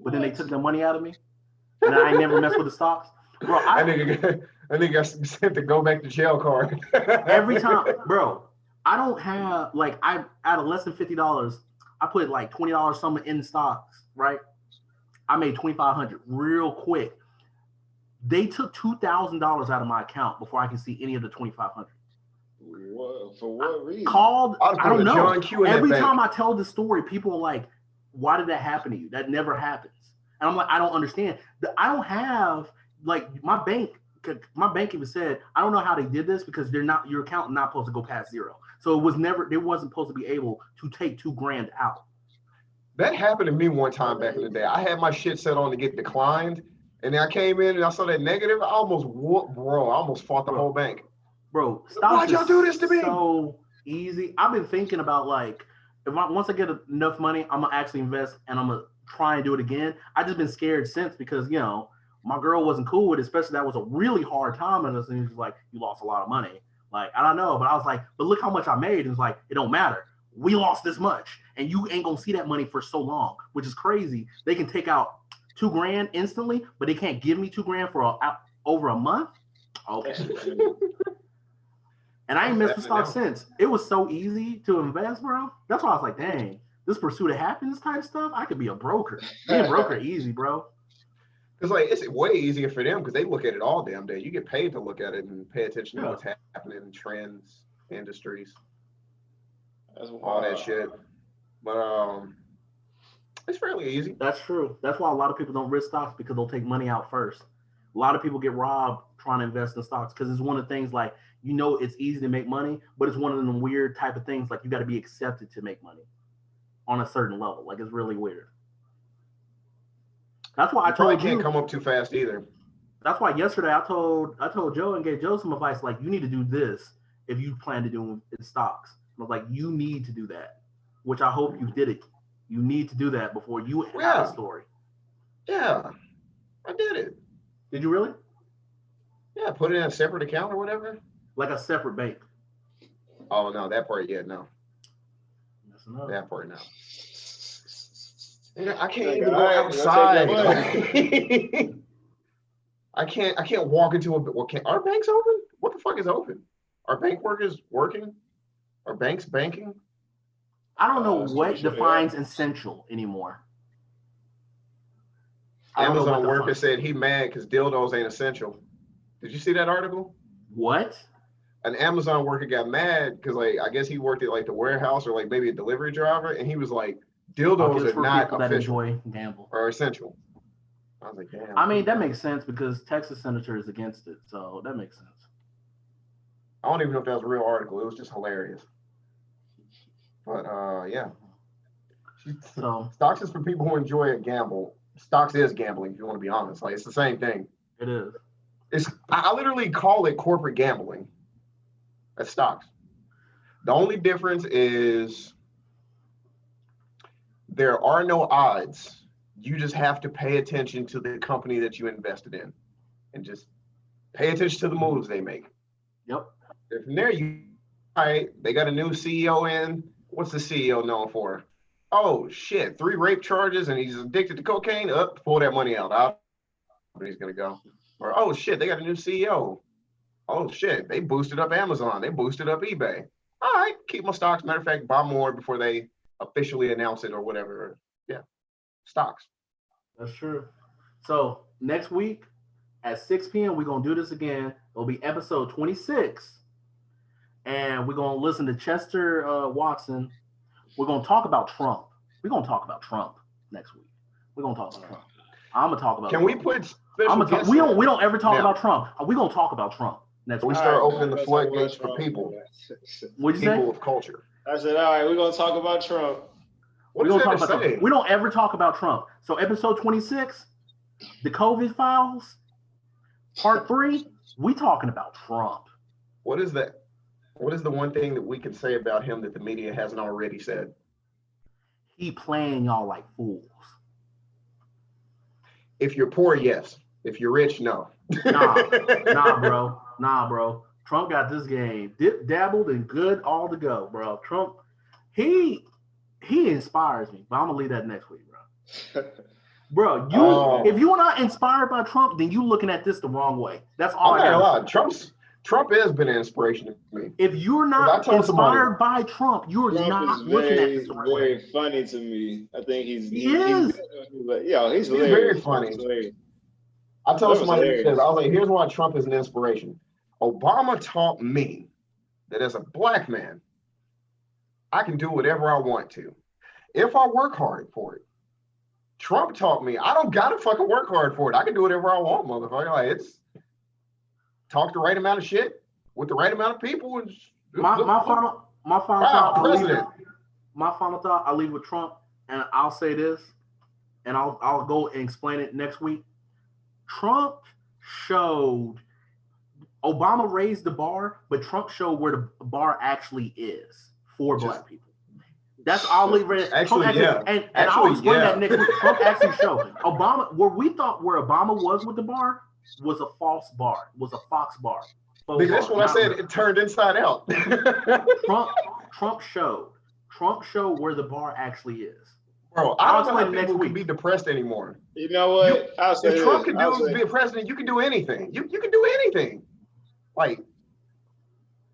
but then they took the money out of me, and I ain't never messed with the stocks. Bro, I think I sent the go back to jail card. every time, bro. I don't have like I out of less than $50, I put like $20 something in stocks, right? I made $2,500 real quick. They took $2,000 out of my account before I could see any of the $2,500. For what reason? I don't know. John Q Every time I tell the story, people are like, "Why did that happen to you? That never happens." And I'm like, I don't understand. I don't have like my bank even said, I don't know how they did this because your account not supposed to go past zero. So it wasn't supposed to be able to take $2,000 out. That happened to me one time back in the day. I had my shit set on to get declined, and then I came in and I saw that negative. I almost fought the whole bank. Bro, why'd y'all do this to me? So easy. I've been thinking about like once I get enough money, I'm gonna actually invest and I'm gonna try and do it again. I just been scared since because my girl wasn't cool with it, especially that was a really hard time and she was like, "You lost a lot of money." Like, I don't know, but I was like, "But look how much I made." And it's like, it don't matter. We lost this much, and you ain't gonna see that money for so long, which is crazy. They can take out $2,000 instantly, but they can't give me $2,000 for over a month. Okay. And I ain't messed with stocks since. It was so easy to invest, bro. That's why I was like, dang, this pursuit of happiness type stuff, I could be a broker. Being a broker easy, bro. It's like it's way easier for them because they look at it all damn day. You get paid to look at it and pay attention to what's happening in trends, industries, all that shit. But it's fairly easy. That's true. That's why a lot of people don't risk stocks because they'll take money out first. A lot of people get robbed trying to invest in stocks because it's one of the things like, it's easy to make money, but it's one of them weird type of things like you got to be accepted to make money on a certain level. Like it's really weird. That's why I told you can't come up too fast either. That's why yesterday I told Joe and gave Joe some advice like you need to do this if you plan to do in stocks. I was like, you need to do that, which I hope you did it. You need to do that before you have a story. Yeah, I did it. Did you really? Yeah, put it in a separate account or whatever. Like a separate bank. Oh no, that part yet no. No. That part no. I can't even go outside. I can't walk into are banks open? What the fuck is open? Are bank workers working? Are banks banking? I don't know what defines essential anymore. Amazon worker said he mad because dildos ain't essential. Did you see that article? What? An Amazon worker got mad because like I guess he worked at like the warehouse or like maybe a delivery driver, and he was like, dildos are not official or essential. I was like, damn. I mean, that makes sense because Texas senator is against it, so that makes sense. I don't even know if that was a real article. It was just hilarious. But yeah. So stocks is for people who enjoy a gamble. Stocks is gambling, if you want to be honest. Like it's the same thing. It is. I literally call it corporate gambling. That's stocks. The only difference is there are no odds. You just have to pay attention to the company that you invested in and just pay attention to the moves they make. Yep. From there, they got a new CEO in. What's the CEO known for? Oh, shit, 3 rape charges and he's addicted to cocaine. Pull that money out. He's going to go. Or, oh, shit, they got a new CEO. Oh, shit, they boosted up Amazon. They boosted up eBay. All right, keep my stocks. Matter of fact, buy more before they officially announce it or whatever. Yeah. stocks. That's true. So next week at 6 p.m. we're gonna do this again. It'll be episode 26, and we're gonna listen to Chester Watson. We're gonna talk about Trump. We're gonna talk about Trump next week. We're gonna talk about Trump. I'm gonna talk about. Can Trump. we put special guests we on? don't ever talk Now. about Trump. We're gonna talk about Trump next Can we week. start All right, opening the let's talk about floodgates for Trump. people, What'd you say? people of culture? I said, all right, we're gonna talk about Trump. What We is don't there talk to about say? Trump. We don't ever talk about Trump. So episode 26, the COVID files, part 3, we talking about Trump. What is that? What is the one thing that we can say about him that the media hasn't already said? He playing y'all like fools. If you're poor, yes. If you're rich, no. Nah, bro. Trump got this game dabbled and good all to go, bro. Trump, he inspires me, but I'm gonna leave that next week, bro. Bro, if you're not inspired by Trump, then you looking at this the wrong way. That's all I'm I not got. gonna lie. Trump has been an inspiration to me. If you're I not told somebody- inspired by Trump, you're Trump not is looking at very, this the right way. very funny to me. I think He is. He's hilarious. very funny. He's hilarious. I told That was somebody hilarious. this. I was like, here's why Trump is an inspiration. Obama taught me that as a black man, I can do whatever I want to if I work hard for it. Trump taught me I don't gotta fucking work hard for it. I can do whatever I want, motherfucker. Like, it's talk the right amount of shit with the right amount of people. And My final wow, thought. president. My final thought. I'll leave with Trump, and I'll say this, and I'll go and explain it next week. Trump showed Obama raised the bar, but Trump showed where the bar actually is for black people. That's all leave it. Actually, yeah. And Actually, I'll explain yeah. that next week. Trump actually showed Obama where we thought where Obama was with the bar was a false bar, was a Fox bar. Because that's what I said. It turned inside out. Trump showed where the bar actually is. Bro, I I'll don't know how explain next people can week. be depressed anymore. You know what? I'll say If Trump this. can be a president, you can do anything. You can do anything. Like,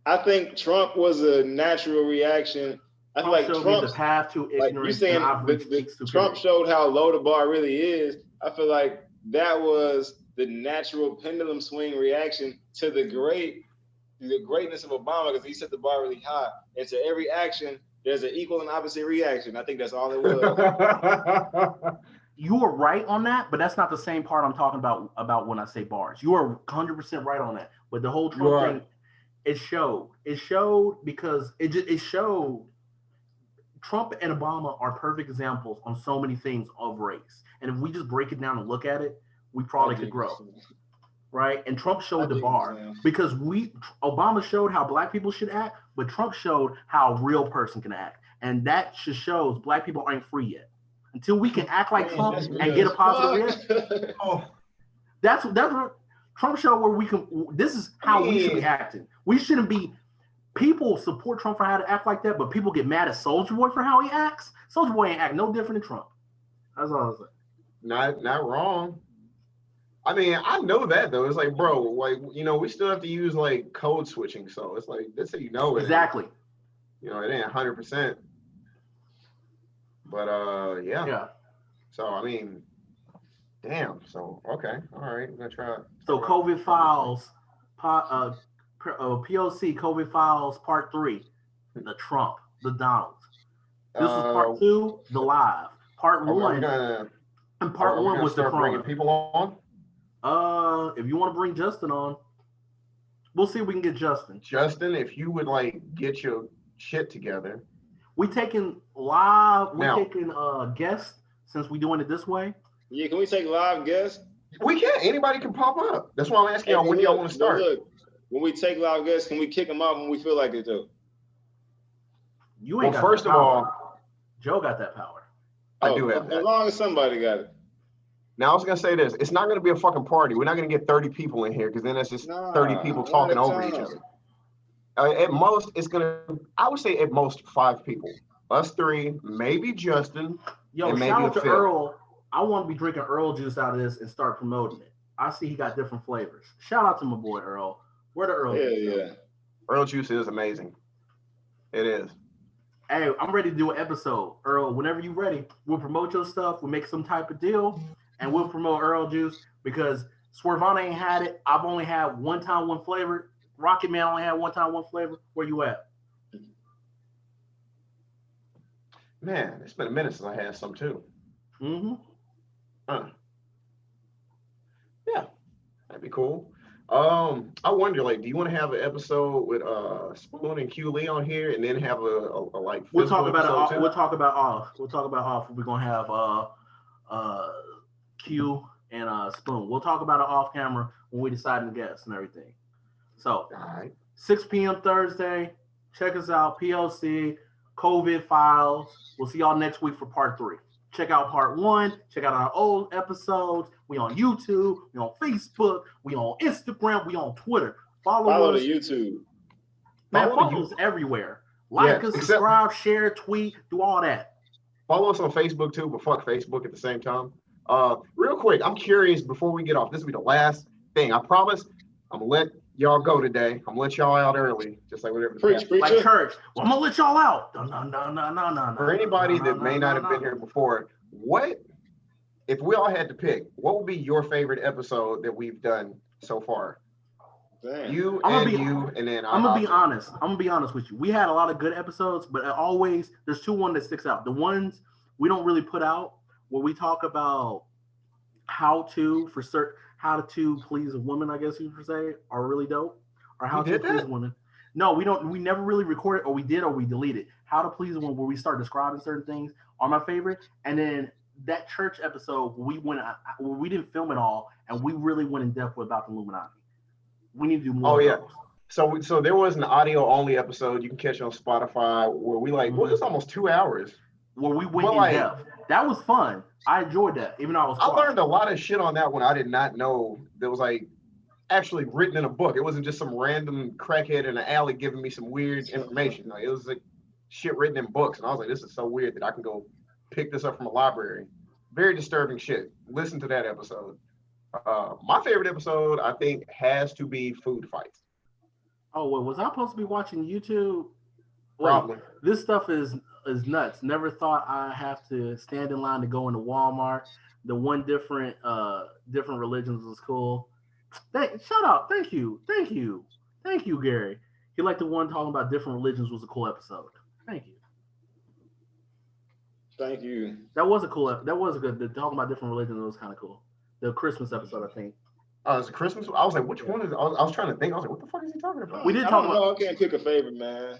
I think Trump was a natural reaction. I feel like Trump showed me Trump's the path to like ignorance. you saying and I've reached peak Trump stupidity. showed how low the bar really is. I feel like that was the natural pendulum swing reaction to the greatness of Obama, because he set the bar really high. And to every action, there's an equal and opposite reaction. I think that's all it was. You are right on that, but that's not the same part I'm talking about when I say bars. You are 100% right on that. But the whole Trump thing, it showed. It showed because it showed Trump and Obama are perfect examples on so many things of race. And if we just break it down and look at it, we probably could grow. Right? And Trump showed the bar because Obama showed how black people should act, but Trump showed how a real person can act. And that just shows black people aren't free yet. Until we can act like Trump and get a positive reaction. That's what Trump showed where we can. This is how we should be acting. We shouldn't be. People support Trump for how to act like that, but people get mad at Soulja Boy for how he acts. Soulja Boy ain't act no different than Trump. That's all I was saying. Not wrong. I mean, I know that though. It's like, bro, like, you know, we still have to use like code switching. So it's like, that's how you know it. Exactly. You know, it ain't 100%. But yeah. So I mean, damn. So okay, all right, I'm gonna try. So COVID files, POC COVID files part 3, the Trump, the Donald. This is part 2, the live. Part 1, and part 1 was the bringing Corona. people on. If you want to bring Justin on, we'll see if we can get Justin. Justin, if you would like get your shit together. We taking live. We Now. taking guests since we doing it this way. Yeah, can we take live guests? We can. Anybody can pop up. That's why I'm asking y'all when y'all want to start. Look, when we take live guests, can we kick them out when we feel like it though? You ain't Well, got first that of power. all, Joe got that power. I do have As that. long as somebody got it. Now I was gonna say this. It's not gonna be a fucking party. We're not gonna get 30 people in here because then that's just 30 people talking over each other. At most, it's gonna. I would say at most 5 people. Us 3, maybe Justin. Yo, And maybe shout a out to fifth. Earl. I want to be drinking Earl juice out of this and start promoting it. I see he got different flavors. Shout out to my boy Earl. Where the Earl? Yeah, juice go? yeah. Earl juice is amazing. It is. Hey, I'm ready to do an episode. Earl, whenever you're ready, we'll promote your stuff. We'll make some type of deal, and we'll promote Earl Juice because Swervana ain't had it. I've only had one time, one flavor. Rocket Man only had one time, one flavor. Where you at? Man, it's been a minute since I had some too. Mm-hmm. Yeah, that'd be cool. I wonder, like, do you want to have an episode with Spoon and Q Lee on here, and then have a like We'll talk physical about it. episode too? We'll talk about off. We'll talk about off. We're gonna have Q and Spoon. We'll talk about it off camera when we decide the guests and everything. So All right. 6 p.m. Thursday. Check us out. PLC COVID Files. We'll see y'all next week for part 3. Check out part 1. Check out our old episodes. We on YouTube. We on Facebook. We on Instagram. We on Twitter. Follow us. the YouTube. Man, Follow follow us everywhere. Like us, subscribe, share, tweet, do all that. Follow us on Facebook too, but fuck Facebook at the same time. Real quick, I'm curious before we get off. This will be the last thing. I promise. I'm gonna let y'all go today. I'm gonna let y'all out early, just like whatever. Preach. Like church. Well, I'm gonna let y'all out. No. For anybody that may not have been here before, what if we all had to pick? What would be your favorite episode that we've done so far? Damn. You I'm and gonna be- you, and then I'm gonna be honest. I'm gonna be honest with you. We had a lot of good episodes, but always there's one that sticks out. The ones we don't really put out, where we talk about how to please a woman, I guess you could say, are really dope. Or how You to did please that? a woman. No, we don't. We never really recorded, or we did, or we deleted. How to please a woman, where we start describing certain things, are my favorite. And then that church episode, where we didn't film it all, and we really went in depth about the Illuminati. We need to do more. Oh, of yeah. those. So there was an audio only episode you can catch on Spotify where we it's almost 2 hours. Where we went Well, in depth. That was fun. I enjoyed that, even though I was. I learned a lot of shit on that one I did not know that was like actually written in a book. It wasn't just some random crackhead in an alley giving me some weird information. Like, it was like shit written in books, and I was like, this is so weird that I can go pick this up from a library. Very disturbing shit. Listen to that episode. My favorite episode, I think, has to be Food Fights. Oh, well, was I supposed to be watching YouTube? Wait, Probably. this stuff is nuts. Never thought I have to stand in line to go into Walmart. The one different religions was cool. Shut up. Thank you, Gary. He liked the one talking about different religions was a cool episode. Thank you. Thank you. That was a cool. That was a good. Talking about different religions was kind of cool. The Christmas episode, I think. It's Christmas. I was like, which one is? I was trying to think. I was like, what the fuck is he talking about? We did I talk don't about. know. I can't pick a favorite, man.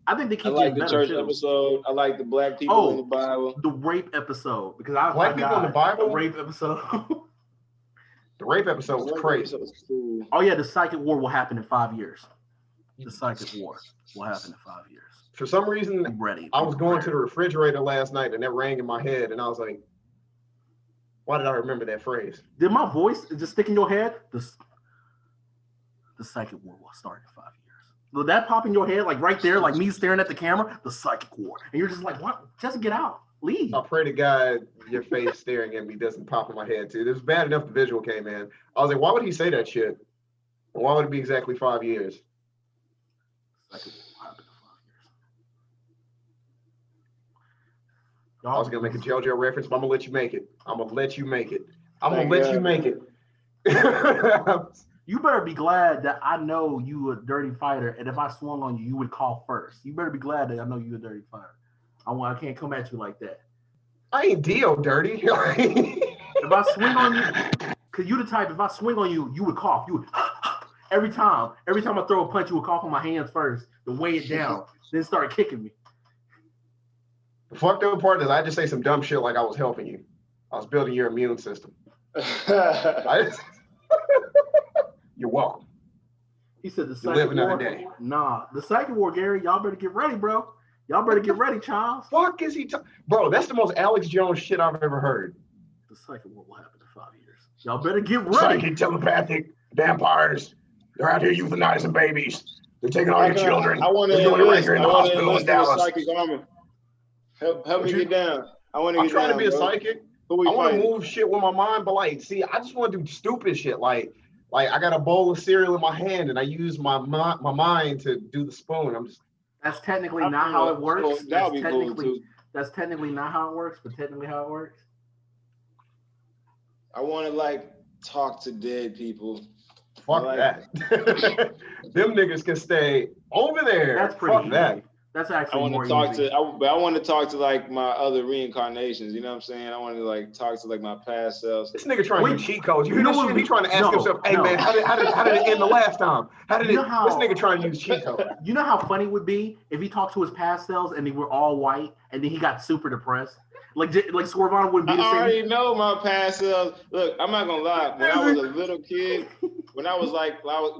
I think they I keep like getting the better church too. episode. I like the black people in the Bible. The rape episode because Black people in the Bible? The rape episode. The rape episode was crazy. Episode was cool. Oh yeah, the psychic war will happen in 5 years. The psychic war will happen in 5 years. For some reason, I'm ready. I was going to the refrigerator last night and that rang in my head, and I was like, why did I remember that phrase? Did my voice just stick in your head? The psychic war will start in 5 years. Will that pop in your head, like right there, like me staring at the camera? The psychic war, and you're just like, what? Just get out, leave. I pray to God your face staring at me doesn't pop in my head too. It was bad enough the visual came in. I was like, why would he say that shit? Why would it be exactly 5 years? Psychic war will happen in 5 years. I was gonna make a JoJo reference, but I'm gonna let you make it. I'm gonna let you make it. You better be glad that I know you a dirty fighter, and if I swung on you, you would call first. You better be glad that I know you a dirty fighter. I can't come at you like that. I ain't Dio dirty. If I swing on you, cause you the type. If I swing on you, you would cough. You would every time I throw a punch, you would cough on my hands first to weigh it down, then start kicking me. The fucked up part is I just say some dumb shit like I was helping you. I was building your immune system. You're welcome. He said the You live psychic another war. day. Nah, the psychic war, Gary. Y'all better get ready, bro. Y'all better get ready, Charles. Fuck is he talking? Bro, that's the most Alex Jones shit I've ever heard. The psychic war will happen in 5 years. Y'all better get ready. Psychic, telepathic, vampires. They're out here euthanizing babies. They're taking all your children. I want to They're doing it right here in the enlist hospital in the Dallas. psychic army. Help me What you- get down. I want to I'm get trying down. to be a bro. psychic. Who we I want to fighting? move shit with my mind, but like, see, I just want to do stupid shit. Like I got a bowl of cereal in my hand and I use my mind to do the spoon. I'm just, That's technically not how it works. So that would be cool too. That's technically not how it works, but technically how it works. I want to like talk to dead people. Fuck like that. Them niggas can stay over there. That's pretty Fuck easy. that. That's I actually want more to talk easy. but I want to talk to like my other reincarnations. You know what I'm saying? I want to like talk to like my past selves. This nigga trying to use cheat codes. You You hear know this what shit? we- He trying to ask no, himself, hey no. man, how did it end the last time? How did You it? know how- This nigga trying to use cheat codes. You know how funny it would be if he talked to his past selves and they were all white and then he got super depressed? Like Swervana wouldn't be I the same. already know my past selves. Look, I'm not gonna lie. When I was a little kid, when I was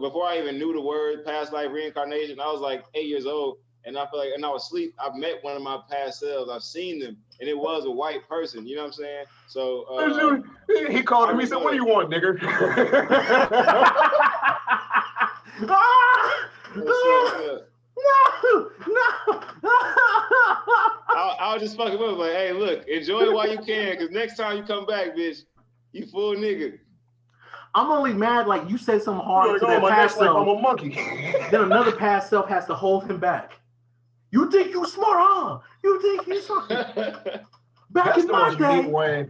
before I even knew the word past life reincarnation, I was like 8 years old, and I feel like, and I was asleep. I met one of my past selves. I've seen them, and it was a white person. You know what I'm saying? So He called him. He said, "What do you want, nigga?" I'll just fuck him up like, hey, look, enjoy it while you can, because next time you come back, bitch, you full nigga. I'm only mad like you said something hard Like, to oh, that my past neck's like I'm self. a monkey. Then another past self has to hold him back. You think you smart, huh? You think you smart? Back That's in the my most unique day. way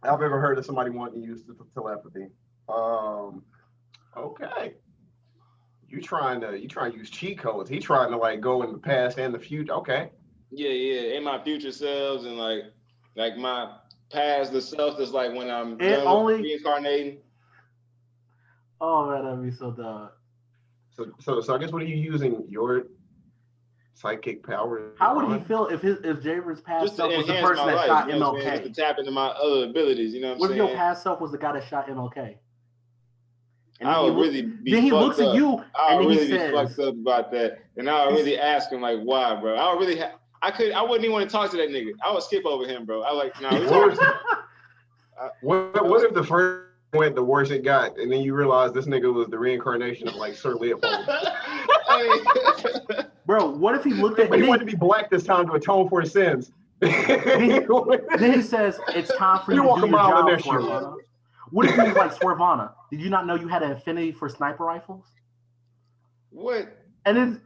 I've ever heard of somebody wanting to use telepathy. Okay. You trying to use cheat codes. He trying to like go in the past and the future. Okay. Yeah, in my future selves and like my past, the self that's like when I'm It done only- with reincarnating. Oh man, that'd be so dumb. So I guess what are you using your psychic power? How would he on? feel if Javer's past Just to self was the enhance person my that life, shot you know what I'm saying? MLK? Just to tap into my other abilities, you know what What I'm if your saying? past self was the guy that shot MLK? And I then would he really be then he fucked looks up. at you I and would then really he be says, fucked up about that. And I would really ask him like, why, bro? I would really I wouldn't even want to talk to that nigga. I would skip over him, bro. I like, nah, we What talking. what if the first went the worst it got, and then you realize this nigga was the reincarnation of like Sir Leopold? bro, what if he looked at But he and wanted to be black this time to atone for his sins. then he says, it's time for you You to walk do a your mile in job, their shoes. Swervana. What if he was like, Swervana, did you not know you had an affinity for sniper rifles? What? And then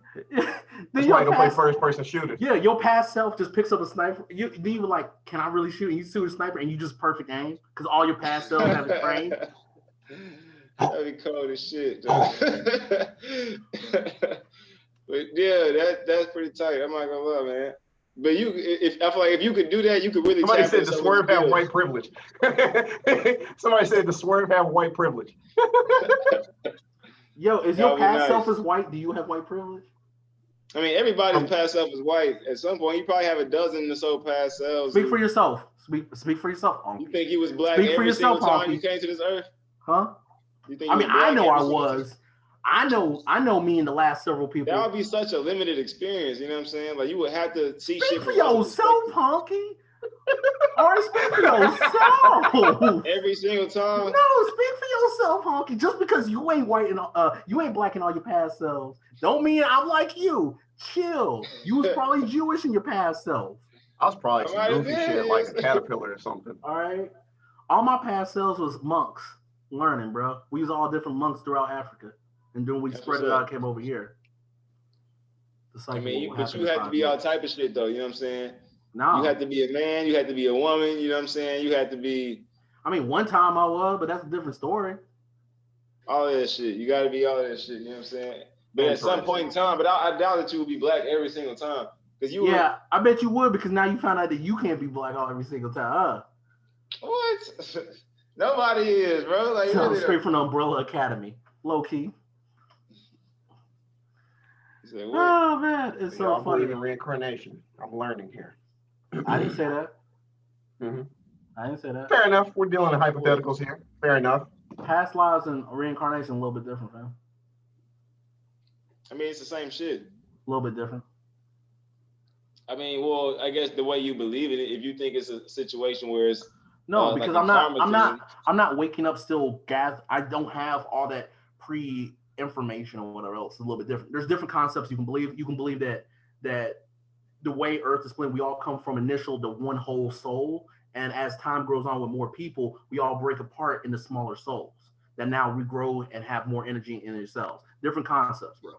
That's your why you don't play past- first person shooters. Yeah, your past self just picks up a sniper. Then you were like, can I really shoot? And you shoot a sniper and you just perfect aim because all your past self have it trained. That'd be cold as shit. Though. But yeah, that's pretty tight. I'm not gonna lie, man. But I feel like if you could do that, you could really. Somebody tap said into the some swerve of the have skills. white privilege. Somebody said the swerve have white privilege. Yo, is That your would be past nice. self as white? Do you have white privilege? I mean, everybody's past self is white. At some point, you probably have a dozen or so past selves. Speak for yourself. Speak for yourself. Uncle. You think he was black Speak for every yourself, single time Honky. you came to this earth? Huh? You think I he mean, was I black know I every single was. I know me and the last several people. That would be such a limited experience. You know what I'm saying? Like you would have to see Speak shit for from other yourself, Honky. All right, speak for yourself. every single time. No, speak for yourself, Honky. Just because you ain't white and you ain't black in all your past selves, don't mean I'm like you. Chill. You was probably Jewish in your past self. I was probably I some might have goofy been, shit like yes. a caterpillar or something. All right. All my past selves was monks learning, bro. We was all different monks throughout Africa, and then we That's spread what's it up. out, came over here. I mean, but you have to be all type of shit though. You know what I'm saying? No, You had to be a man. You had to be a woman. You know what I'm saying? You had to be I mean, one time I was, but that's a different story. all that shit. You got to be all that shit. You know what I'm saying? But at some Interesting. point in time, but I doubt that you would be black every single time because you Yeah, I bet you would because now you found out that you can't be black all every single time. What? Nobody is, bro. Like So really, straight from the Umbrella Academy, low key. You said, what? Oh man, it's You know, so I believe funny. in reincarnation. I'm learning here. I didn't say that. Mhm. I didn't say that. Fair enough. We're dealing in hypotheticals here. Fair enough. Past lives and reincarnation a little bit different, man. I mean, it's the same shit. A little bit different. I mean, well, I guess the way you believe it, if you think it's a situation where it's No, like because a I'm karma thing. not waking up still gather. I don't have all that pre-information or whatever else. It's a little bit different. There's different concepts you can believe. You can believe that the way Earth is split, we all come from initial to one whole soul, and as time grows on with more people, we all break apart into smaller souls that now regrow and have more energy in themselves. Different concepts, bro.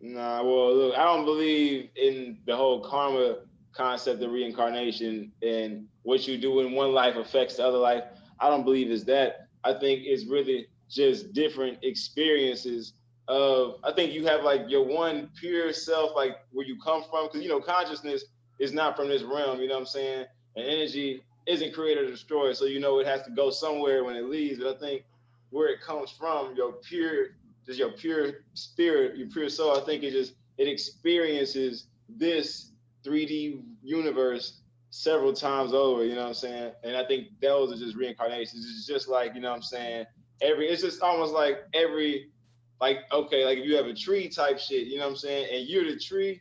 Nah, well, look, I don't believe in the whole karma concept of reincarnation and what you do in one life affects the other life. I don't believe it's that. I think it's really just different experiences of, I think you have like your one pure self, like where you come from, because consciousness is not from this realm, you know what I'm saying? And energy isn't created or destroyed, so it has to go somewhere when it leaves. But I think where it comes from, just your pure spirit, your pure soul, I think it experiences this 3D universe several times over, you know what I'm saying? And I think those are just reincarnations. It's just like, you know what I'm saying? It's just almost like okay, like if you have a tree type shit, you know what I'm saying? And you're the tree,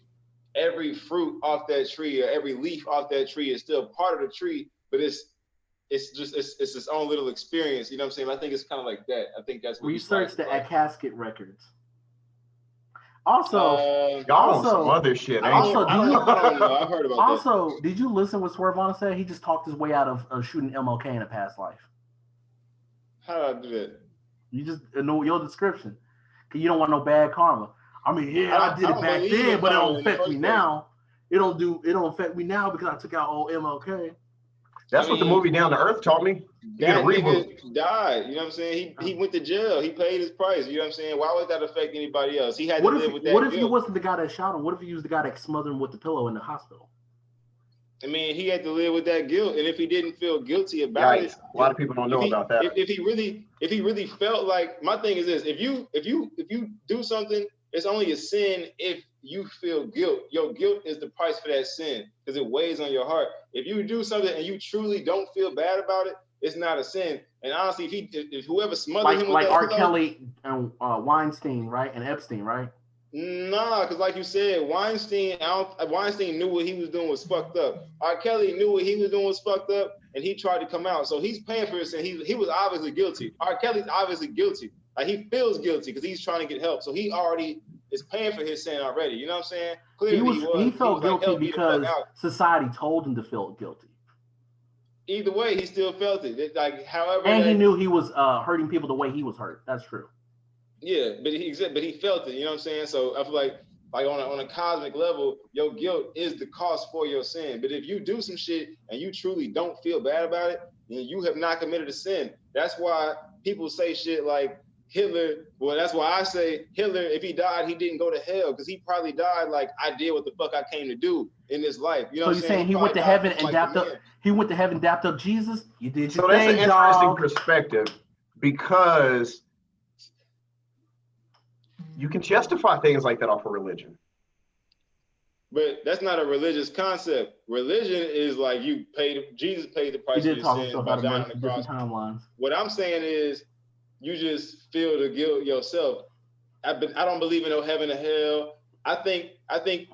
every fruit off that tree or every leaf off that tree is still part of the tree, but it's its own little experience, you know what I'm saying? I think it's kind of like that. I think that's what research the casket records. Also, y'all on some other shit. I don't know. I've heard about that. Also, did you listen what Swervana said? He just talked his way out of shooting MLK in a past life. How did I do that? You just know your description. Cause you don't want no bad karma. I mean, yeah, I did it back then, but it don't affect me now. It don't affect me now because I took out old MLK. That's what the movie Down to Earth taught me. That nigga died, you know what I'm saying? He went to jail. He paid his price, you know what I'm saying? Why would that affect anybody else? He had to live with that. What if he wasn't the guy that shot him? What if he was the guy that smothered him with the pillow in the hospital? I mean, he had to live with that guilt, and if he didn't feel guilty about it, a lot of people don't know about that. If he really felt like, my thing is this: if you do something, it's only a sin if you feel guilt. Your guilt is the price for that sin because it weighs on your heart. If you do something and you truly don't feel bad about it, it's not a sin. And honestly, if whoever smothered him with that R. Kelly and Weinstein, right, and Epstein, right? Nah, because like you said, Weinstein knew what he was doing was fucked up. R. Kelly knew what he was doing was fucked up, and he tried to come out. So he's paying for his sin. He was obviously guilty. R. Kelly's obviously guilty. Like he feels guilty because he's trying to get help. So he already is paying for his sin already. You know what I'm saying? Clearly he felt guilty because society told him to feel guilty. Either way, he still felt it. Like however, and he knew he was hurting people the way he was hurt. That's true. Yeah, but he felt it. You know what I'm saying? So I feel like on a cosmic level, your guilt is the cost for your sin. But if you do some shit and you truly don't feel bad about it, then you have not committed a sin. That's why people say shit like Hitler. Well, that's why I say Hitler, if he died, he didn't go to hell because he probably died like I did what the fuck I came to do in this life. You know so you're saying he went to heaven and dapped up? He went to heaven, dapped up Jesus. You did your thing, that's an interesting perspective because you can justify things like that off of religion. But that's not a religious concept. Religion is like Jesus paid the price for your sins by dying on the cross. Timelines. What I'm saying is you just feel the guilt yourself. I don't believe in no heaven or hell. I think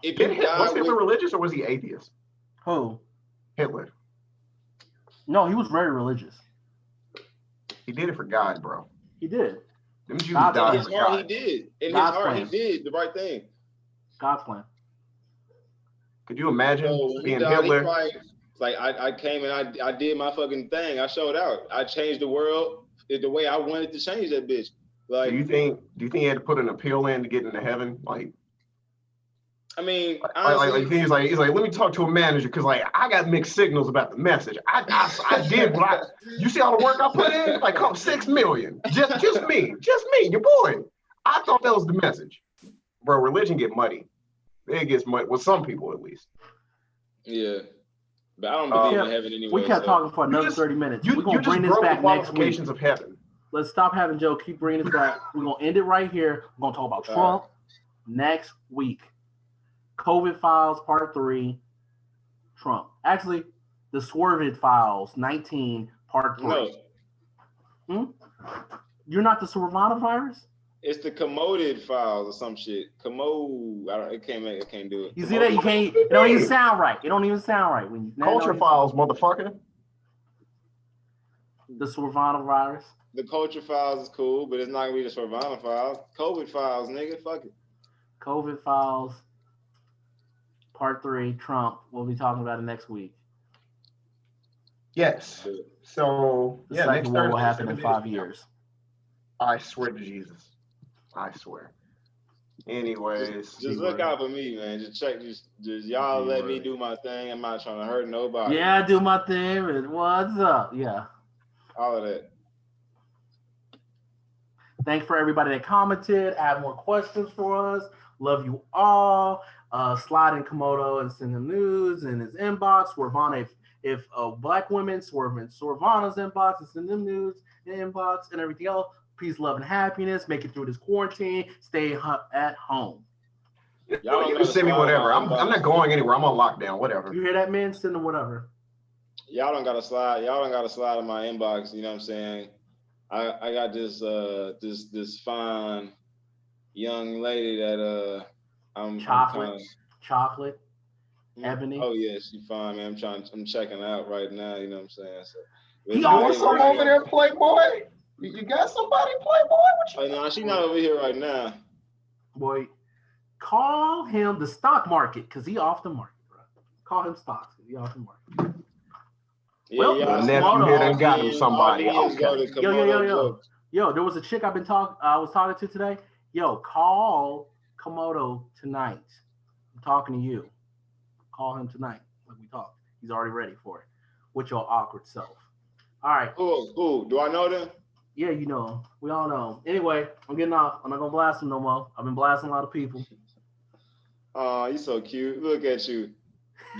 if you die was Hitler religious or was he atheist? Who? Hitler. No, he was very religious. He did it for God, bro. He did. In his heart, he did. In his heart, he did the right thing. God's plan. Could you imagine being Hitler? I came and I did my fucking thing. I showed out. I changed the world the way I wanted to change that bitch. Like, do you think he had to put an appeal in to get into heaven? Like, I mean, honestly, he's like, let me talk to a manager because I got mixed signals about the message. I did what you see all the work I put in, like 6 million, just me, your boy. I thought that was the message, bro. Religion get muddy. It gets muddy with some people at least. Yeah, but I don't believe in heaven anyway. We kept talking for another 30 minutes. We're gonna bring this back next week. Of heaven. Let's stop having Joe. Keep bringing this back. We're gonna end it right here. We're gonna talk about Trump next week. COVID Files Part 3, Trump. Actually, the Swerved Files 19 Part 3. No. You're not the Swervana virus? It's the Commoded Files or some shit. Commode. I can't do it. You see that? You can't. It don't even sound right. It don't even sound right when you. Culture Files, motherfucker. The Swervana virus. The Culture Files is cool, but it's not gonna be the Swervana Files. COVID Files, nigga. Fuck it. COVID Files. Part 3, Trump. We'll be talking about it next week. Yes. So, next Thursday will happen in 5 years. I swear to Jesus. I swear. Anyways. Just look out for me, man. Just check. Just y'all let me do my thing. I'm not trying to hurt nobody. Yeah, I do my thing. And what's up? Yeah. All of that. Thanks for everybody that commented. Add more questions for us. Love you all. Slide in Komodo and send him news in his inbox. Swervana, if black women swerve in Swervana's inbox and send them news in the inbox and everything else. Peace, love, and happiness. Make it through this quarantine. Stay at home. Y'all You can send me whatever. I'm not going anywhere. I'm on lockdown. Whatever. You hear that, man? Send them whatever. Y'all don't gotta slide. Y'all don't gotta slide in my inbox. You know what I'm saying? I got this this fine young lady that I'm Chocolate. Ebony. Oh yeah, she fine, man. I'm checking out right now. You know what I'm saying? So You want some over there, Playboy? You got somebody, Playboy? Oh no, she's not over here right now. Boy, call him the stock market because he off the market, bro. Call him stocks because he off the market. Yeah, Well, yeah. the nephew here done got him somebody. Okay. Yo, there was a chick I was talking to today. Yo, call Komodo tonight. I'm talking to you. Call him tonight. Like we talked. He's already ready for it. With your awkward self. All right. Who? Do I know them? Yeah, you know him. We all know him. Anyway, I'm getting off. I'm not gonna blast him no more. I've been blasting a lot of people. Oh, you so cute. Look at you.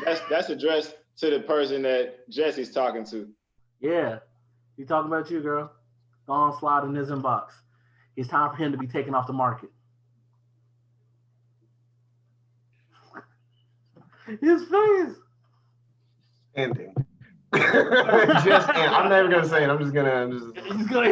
That's addressed to the person that Jesse's talking to. Yeah. He talking about you, girl. Go on, slide in his inbox. It's time for him to be taken off the market. His face. Ending. I'm not even gonna say it. I'm just gonna. He's gonna